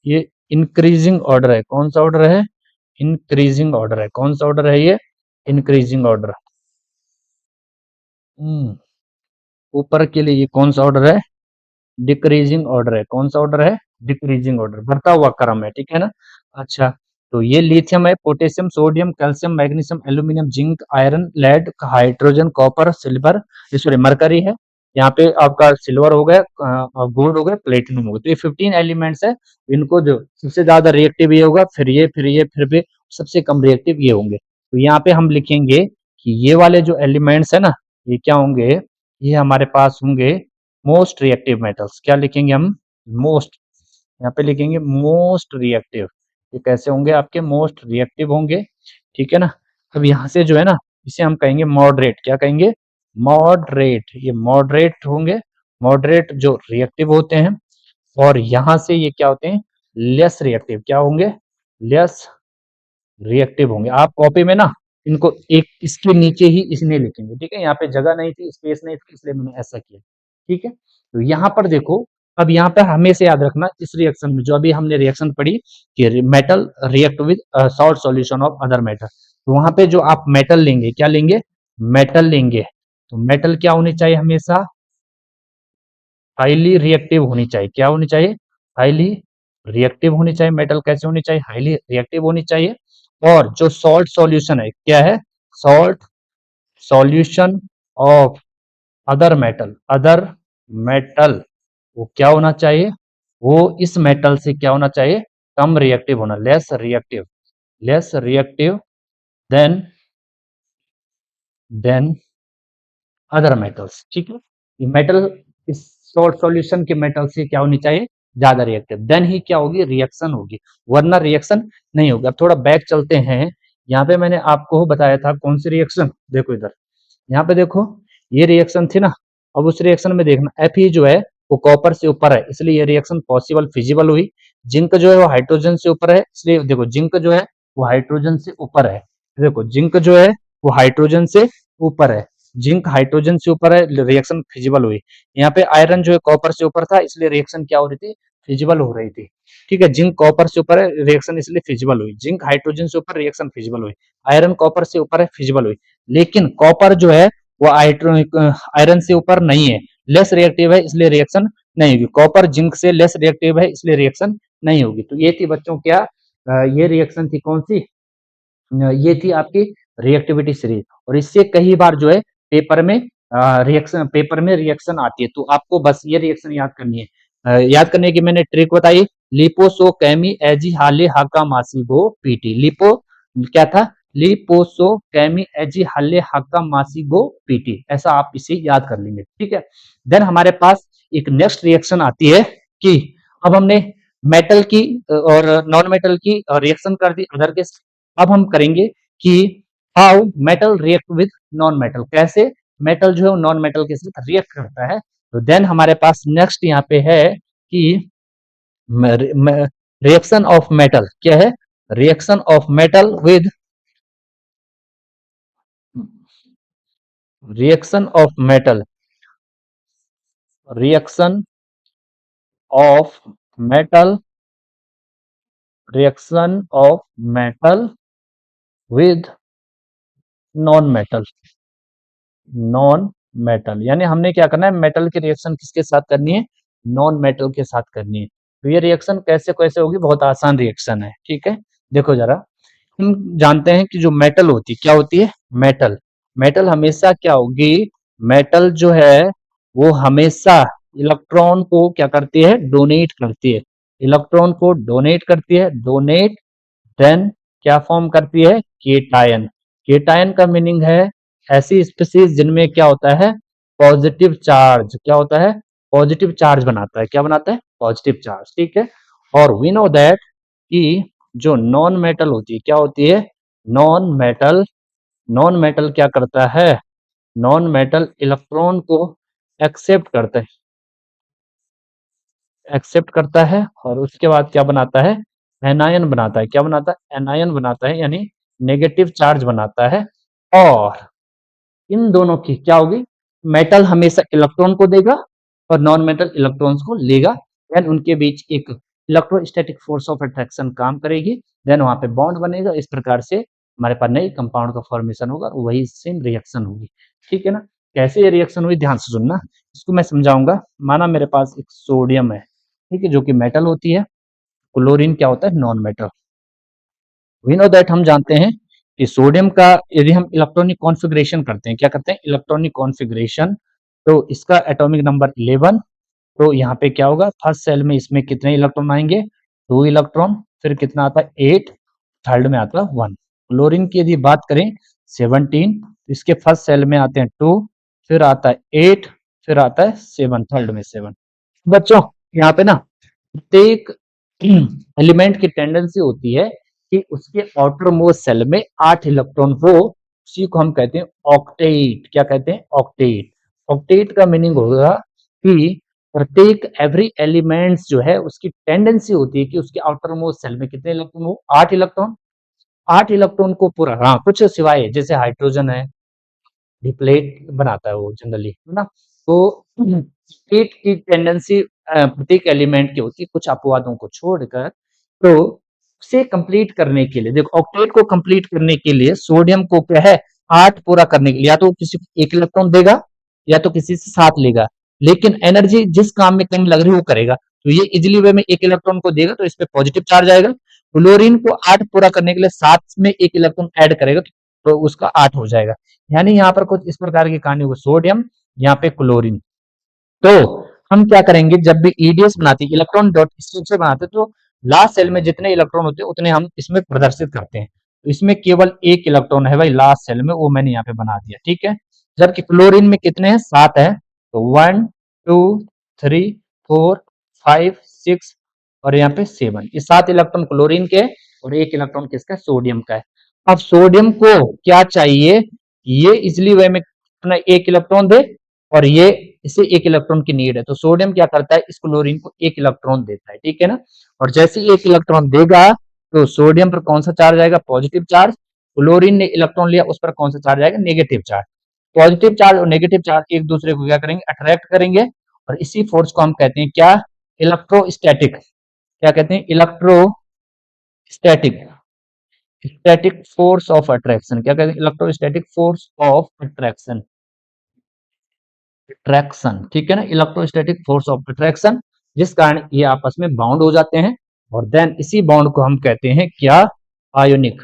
ये इंक्रीजिंग ऑर्डर है। कौन सा ऑर्डर है, इंक्रीजिंग ऑर्डर है। कौन सा ऑर्डर है, ये इंक्रीजिंग ऑर्डर। ऊपर के लिए ये कौन सा ऑर्डर है, डिक्रीजिंग ऑर्डर है। कौन सा ऑर्डर है, डिक्रीजिंग ऑर्डर, बढ़ता हुआ क्रम है। ठीक है ना। अच्छा, तो ये लिथियम है, potassium, sodium, calcium, magnesium, aluminium, zinc, iron, lead, hydrogen, copper, silver, sorry mercury है। यहाँ पे आपका सिल्वर हो गया, गोल्ड हो गया, प्लेटिनम हो गया। तो ये 15 एलिमेंट्स है, इनको जो सबसे ज्यादा रिएक्टिव ये होगा, फिर भी सबसे कम रिएक्टिव ये होंगे। तो यहाँ पे हम लिखेंगे कि ये वाले जो एलिमेंट्स है ना, ये क्या होंगे, ये हमारे पास होंगे मोस्ट रिएक्टिव मेटल्स। क्या लिखेंगे हम, मोस्ट, यहाँ पे लिखेंगे मोस्ट रिएक्टिव। ये कैसे होंगे, आपके मोस्ट रिएक्टिव होंगे। ठीक है ना। अब यहाँ से जो है ना, इसे हम कहेंगे मॉडरेट। क्या कहेंगे, मॉडरेट। ये मॉडरेट होंगे, मॉडरेट जो रिएक्टिव होते हैं। और यहाँ से ये क्या होते हैं, लेस रिएक्टिव। क्या होंगे, लेस रिएक्टिव होंगे। आप कॉपी में ना इनको एक इसके नीचे ही इसने लिखेंगे, ठीक है? यहाँ पे जगह नहीं थी, स्पेस नहीं थी, इसलिए मैंने ऐसा किया, ठीक है? तो यहाँ पर देखो, अब यहाँ पे हमेशा याद रखना इस रिएक्शन में जो अभी हमने रिएक्शन पढ़ी कि metal react with salt solution of other metal, तो वहां पे जो आप मेटल लेंगे, क्या लेंगे? मेटल लेंगे। तो मेटल क्या होनी चाहिए? हमेशा हाईली रिएक्टिव होनी चाहिए। क्या होनी चाहिए? हाईली रिएक्टिव होनी चाहिए। मेटल कैसे होनी चाहिए? हाईली रिएक्टिव होनी चाहिए। और जो सॉल्ट सॉल्यूशन है, क्या है? Salt solution of other metal, वो क्या होना चाहिए? वो इस मेटल से क्या होना चाहिए? कम रिएक्टिव होना, less reactive than than other metals, ठीक है? ये मेटल इस सॉल्ट सॉल्यूशन के मेटल से क्या होनी चाहिए? ज्यादा रिएक्टिव, देन ही क्या होगी? रिएक्शन होगी, वरना रिएक्शन नहीं होगी। अब थोड़ा बैक चलते हैं। यहाँ पे मैंने आपको बताया था कौन सी रिएक्शन, देखो इधर, यहाँ पे देखो, ये रिएक्शन थी ना। अब उस रिएक्शन में देखना Fe जो है वो कॉपर से ऊपर है, इसलिए ये रिएक्शन पॉसिबल फिजिबल हुई। जिंक जो है वो हाइड्रोजन से ऊपर है, इसलिए देखो जिंक जो है वो हाइड्रोजन से ऊपर है। देखो जिंक जो है वो हाइड्रोजन से ऊपर है, जिंक हाइड्रोजन से ऊपर है, रिएक्शन फिजिबल हुई। यहाँ पे आयरन जो है कॉपर से ऊपर था, इसलिए रिएक्शन क्या हो रही थी? फिजिबल हो रही थी, ठीक है? जिंक कॉपर से ऊपर है, रिएक्शन इसलिए फिजिबल हुई। जिंक हाइड्रोजन से ऊपर, रिएक्शन फिजिबल हुई। आयरन कॉपर से ऊपर है, फिजिबल हुई। लेकिन कॉपर जो है वो आयरन से ऊपर नहीं है, लेस रिएक्टिव है, इसलिए रिएक्शन नहीं होगी। कॉपर जिंक से लेस रिएक्टिव है, इसलिए रिएक्शन नहीं होगी। तो ये थी बच्चों क्या, ये रिएक्शन थी कौन सी? ये थी आपकी रिएक्टिविटी सीरीज। और इससे कई बार जो है पेपर में रिएक्शन आती है, तो आपको बस ये रिएक्शन याद करनी है। याद करने की मैंने ट्रिक बताई, लिपोसो कैमी एजी हाले हाका मासीगो पीटी। लिपो क्या था? लिपोसो कैमी एजी हाले हाका मासीगो पीटी, ऐसा आप इसे याद कर लेंगे, ठीक है? देन हमारे पास एक नेक्स्ट रिएक्शन आती है कि अब हमने मेटल की और नॉन मेटल की रिएक्शन कर दी अदर के। अब हम करेंगे कि how metal react with non metal, कैसे मेटल जो है वो नॉन मेटल के साथ रिएक्ट करता है। तो देन हमारे पास नेक्स्ट यहाँ पे है कि रिएक्शन ऑफ मेटल, क्या है? Reaction of metal with reaction of metal reaction of metal reaction of metal with non metal, non metal यानी हमने क्या करना है? मेटल की रिएक्शन किसके साथ करनी है? नॉन मेटल के साथ करनी है। तो ये रिएक्शन कैसे कैसे होगी? बहुत आसान रिएक्शन है, ठीक है? देखो जरा, हम जानते हैं कि जो मेटल होती है, क्या होती है? मेटल मेटल हमेशा क्या होगी? मेटल जो है वो हमेशा इलेक्ट्रॉन को क्या करती है? डोनेट करती है। इलेक्ट्रॉन को डोनेट करती है, डोनेट, देन क्या फॉर्म करती है? केटायन। केटायन का मीनिंग है ऐसी स्पीसीज जिनमें क्या होता है? Positive charge. क्या होता है? पॉजिटिव चार्ज बनाता है। क्या बनाता है? पॉजिटिव चार्ज, ठीक है? और वी नो दैट कि जो नॉन मेटल होती है, क्या होती है? नॉन मेटल नॉन मेटल क्या करता है? नॉन मेटल इलेक्ट्रॉन को एक्सेप्ट करता है, और उसके बाद क्या बनाता है? एनायन बनाता है। क्या बनाता है? एनायन बनाता है, यानी नेगेटिव चार्ज बनाता है। और इन दोनों की क्या होगी? मेटल हमेशा इलेक्ट्रॉन को देगा और नॉन मेटल इलेक्ट्रॉन्स को लेगा। देन उनके बीच एक इलेक्ट्रोस्टैटिक फोर्स ऑफ अट्रैक्शन काम करेगी, देन वहां पे बॉन्ड बनेगा। इस प्रकार से हमारे पास नई कंपाउंड का फॉर्मेशन होगा, वही सेम रिएक्शन होगी, ठीक है ना? कैसे ये रिएक्शन हुई, ध्यान से सुनना, इसको मैं समझाऊंगा। माना मेरे पास एक सोडियम है, ठीक है, जो कि मेटल होती है। क्लोरीन क्या होता है? Non metal. We know that, हम जानते हैं कि सोडियम का यदि हम इलेक्ट्रॉनिक कॉन्फ़िगरेशन करते हैं, क्या करते हैं? इलेक्ट्रॉनिक कॉन्फ़िगरेशन, तो इसका एटॉमिक नंबर 11। तो यहाँ पे क्या होगा? फर्स्ट सेल में इसमें कितने इलेक्ट्रॉन आएंगे? 2 इलेक्ट्रॉन। फिर कितना आता है? 8। थर्ड में आता है 1। क्लोरीन की यदि बात करें 17, इसके फर्स्ट सेल में आते हैं 2, फिर आता है 8, फिर आता है 7, थर्ड में 7। बच्चों यहाँ पे ना प्रत्येक एलिमेंट की टेंडेंसी होती है कि उसके आउटर मोस्ट सेल में 8 इलेक्ट्रॉन हो, उसी को हम कहते हैं ऑक्टेट। क्या कहते हैं? ऑक्टेट। ऑक्टेट का मीनिंग होगा कि प्रत्येक एवरी एलिमेंट्स जो है उसकी टेंडेंसी होती है कि उसके आउटर मोस्ट सेल में कितने इलेक्ट्रॉन हो? 8 इलेक्ट्रॉन। 8 इलेक्ट्रॉन को पूरा, हाँ कुछ सिवाय जैसे हाइड्रोजन है, डिप्लेट बनाता है वो जनरली, है ना? तो स्टेट की टेंडेंसी प्रत्येक एलिमेंट की होती है कुछ अपवादों को छोड़कर। तो उसे कंप्लीट करने के लिए देखो, ऑक्टेट को कंप्लीट करने के लिए सोडियम को क्या है 8 पूरा करने के लिए या तो किसी को 1 इलेक्ट्रॉन देगा या तो किसी से 7 लेगा, लेकिन एनर्जी जिस काम में कम लग रही है वो करेगा। तो ये इजिली वे में 1 इलेक्ट्रॉन को देगा तो इस पे पॉजिटिव चार्ज आएगा। क्लोरीन को 8 पूरा करने के लिए 7 में 1 इलेक्ट्रॉन ऐड करेगा तो उसका 8 हो जाएगा। यानी यहाँ पर कुछ इस प्रकार की कहानी होगी, सोडियम यहाँ पे क्लोरीन। तो हम क्या करेंगे, जब भी ईडीएस बनाते हैं, इलेक्ट्रॉन डॉट स्ट्रक्चर बनाते हैं, तो लास्ट सेल में जितने इलेक्ट्रॉन होते हैं उतने हम इसमें प्रदर्शित करते हैं। तो इसमें केवल 1 इलेक्ट्रॉन है भाई लास्ट सेल में, वो मैंने यहाँ पे बना दिया, ठीक है। जबकि क्लोरीन में कितने हैं, 7 है। तो 1 2 3 4 5 6 और यहाँ पे 7, ये 7 इलेक्ट्रॉन क्लोरीन के और 1 इलेक्ट्रॉन किसका, सोडियम का है। अब सोडियम को क्या चाहिए, ये इजिली वे में अपना 1 इलेक्ट्रॉन दे और ये इसे 1 इलेक्ट्रॉन की नीड है, तो सोडियम क्या करता है, इस क्लोरीन को 1 इलेक्ट्रॉन देता है, ठीक है ना। और जैसे ही 1 इलेक्ट्रॉन देगा तो सोडियम पर कौन सा चार्ज आएगा, पॉजिटिव चार्ज। क्लोरीन ने इलेक्ट्रॉन लिया, उस पर कौन सा चार्ज आएगा, नेगेटिव चार्ज। पॉजिटिव चार्ज और नेगेटिव चार्ज एक दूसरे को क्या करेंगे, अट्रैक्ट करेंगे, और इसी फोर्स को हम कहते हैं क्या, इलेक्ट्रोस्टैटिक। क्या कहते हैं, electrostatic, static force of attraction. क्या कहते हैं, electrostatic force of attraction, attraction, ठीक है ना, इलेक्ट्रोस्टैटिक फोर्स ऑफ अट्रैक्शन, जिस कारण ये आपस में बाउंड हो जाते हैं। और देन इसी बॉन्ड को हम कहते हैं क्या, आयोनिक,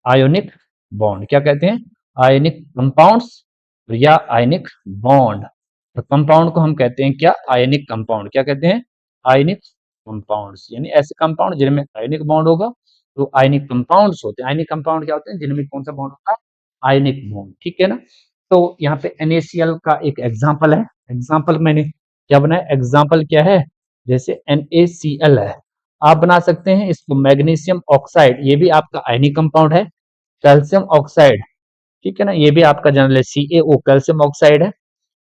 आयोनिक बॉन्ड। क्या कहते हैं, आयोनिक कंपाउंड्स या आयोनिक बॉन्ड। तो कंपाउंड को हम कहते हैं क्या, आयोनिक कंपाउंड। क्या कहते हैं, आयोनिक कंपाउंड्स, यानी ऐसे कंपाउंड जिनमें आयोनिक बॉन्ड होगा तो आयोनिक कंपाउंड्स होते हैं। आयोनिक कंपाउंड क्या होते हैं, जिनमें कौन सा बॉन्ड होता है, आयोनिक बॉन्ड, ठीक है ना। तो यहाँ पे NaCl का एक एग्जाम्पल है, एग्जाम्पल मैंने क्या बनाया, एग्जाम्पल क्या है, जैसे NaCl है, आप बना सकते हैं इसको मैग्नीशियम ऑक्साइड, ये भी आपका आयनिक कंपाउंड है। कैल्शियम ऑक्साइड, ठीक है ना, ये भी आपका जनरली CaO कैल्शियम ऑक्साइड है,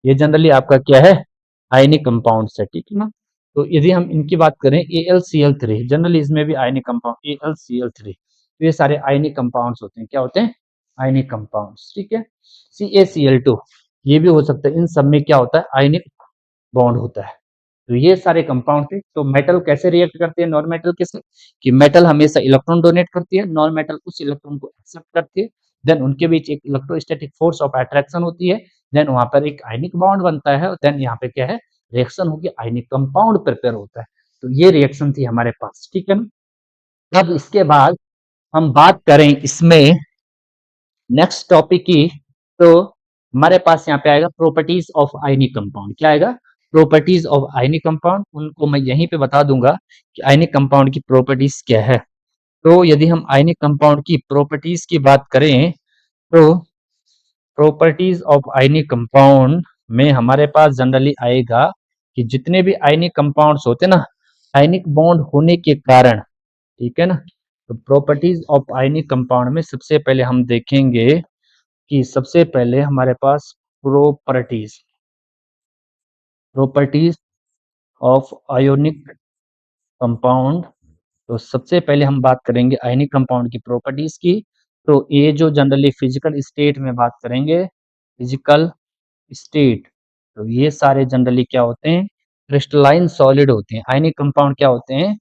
ये जनरली आपका क्या है, आयनिक कंपाउंड्स है, ठीक है ना। तो यदि हम इनकी बात करें AlCl3, जनरली इसमें भी आयनिक कंपाउंड AlCl3, तो ये सारे आयनिक कंपाउंड्स होते हैं, क्या होते हैं, आयनिक कंपाउंड्स, ठीक है। CaCl2 ये भी हो सकता है, इन सब में क्या होता है, आयनिक बॉन्ड होता है। तो ये सारे कंपाउंड थे। तो मेटल कैसे रिएक्ट करते हैं नॉन मेटल के साथ, कि मेटल हमेशा इलेक्ट्रॉन डोनेट करती है, नॉन मेटल उस इलेक्ट्रॉन को एक्सेप्ट करती है, देन उनके बीच एक इलेक्ट्रोस्टैटिक फोर्स ऑफ अट्रैक्शन होती है, देन वहां पर एक आयनिक बॉन्ड बनता है, और देन यहाँ पे क्या है, रिएक्शन होगी, आयनिक कंपाउंड प्रिपेयर होता है। तो ये रिएक्शन थी हमारे पास, ठीक है ना। अब इसके बाद हम बात करें इसमें नेक्स्ट टॉपिक की, तो हमारे पास यहाँ पे आएगा प्रॉपर्टीज ऑफ आयनिक कंपाउंड। क्या आएगा, प्रॉपर्टीज ऑफ आयनिक कंपाउंड, उनको मैं यहीं पे बता दूंगा कि आयनिक कंपाउंड की प्रॉपर्टीज क्या है। तो यदि हम आयनिक कंपाउंड की प्रॉपर्टीज की बात करें, तो प्रॉपर्टीज ऑफ आयनिक कंपाउंड में हमारे पास जनरली आएगा कि जितने भी आयनिक कंपाउंड्स होते हैं ना, आयनिक बॉन्ड होने के कारण, ठीक है ना। तो प्रॉपर्टीज ऑफ आयनिक कंपाउंड में सबसे पहले हम देखेंगे कि सबसे पहले हमारे पास properties, properties of ionic compound. तो सबसे पहले हम बात करेंगे आयनिक कंपाउंड की प्रॉपर्टीज की। तो ये जो जनरली फिजिकल स्टेट में बात करेंगे, फिजिकल स्टेट, तो ये सारे जनरली क्या होते हैं, क्रिस्टलाइन सॉलिड होते हैं। आयनिक कंपाउंड क्या होते हैं,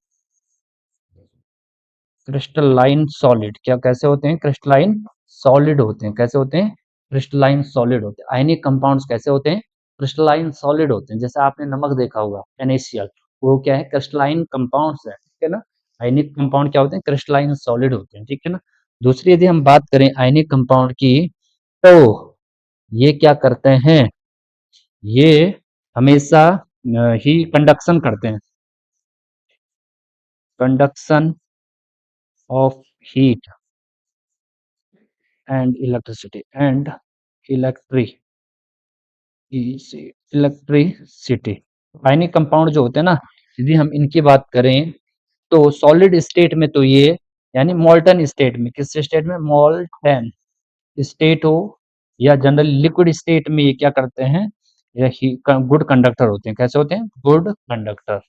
क्रिस्टलाइन सॉलिड। क्या कैसे होते हैं, क्रिस्टलाइन सॉलिड होते हैं। कैसे होते हैं, क्रिस्टलाइन सॉलिड होते हैं। आयनिक कंपाउंड्स कैसे होते हैं, क्रिस्टलाइन सॉलिड होते हैं। जैसे आपने नमक देखा होगा NaCl, वो क्या है, क्रिस्टलाइन कंपाउंड्स है, ठीक है ना। आयनिक कंपाउंड क्या होते हैं, क्रिस्टलाइन सॉलिड होते हैं, ठीक है ना। दूसरी यदि हम बात करें आयनिक कंपाउंड की, तो ये क्या करते हैं, ये हमेशा ही कंडक्शन करते हैं, conduction of heat and electricity and electricity. Ionic compound जो होते हैं ना, यदि हम इनकी बात करें तो सॉलिड स्टेट में तो ये, यानी मोल्टन स्टेट में, किस स्टेट में, मोल्टन स्टेट हो या जनरल लिक्विड स्टेट में, ये क्या करते हैं, ये गुड कंडक्टर होते हैं। कैसे होते हैं, गुड कंडक्टर,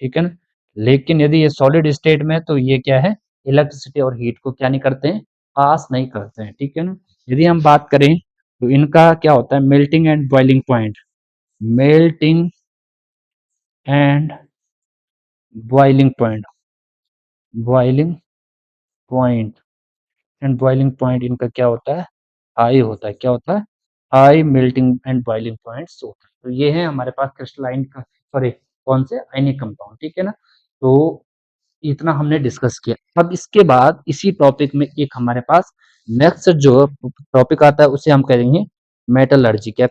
ठीक है ना। लेकिन यदि ये सॉलिड स्टेट में है तो ये क्या है, इलेक्ट्रिसिटी और हीट को क्या नहीं करते हैं, पास नहीं करते हैं, ठीक है ना। यदि हम बात करें तो इनका क्या होता है, melting and boiling point, melting and boiling point, boiling point and boiling point इनका क्या होता है, हाई होता है। क्या होता है, high melting and boiling points होता है। तो ये है हमारे पास क्रिस्टलाइन का, सॉरी कौन से, आयनिक कंपाउंड, ठीक है ना। तो इतना हमने डिस्कस किया। अब इसके बाद इसी टॉपिक में एक हमारे पास नेक्स्ट जो टॉपिक आता है उसे हम करेंगे मेटलर्जी। क्या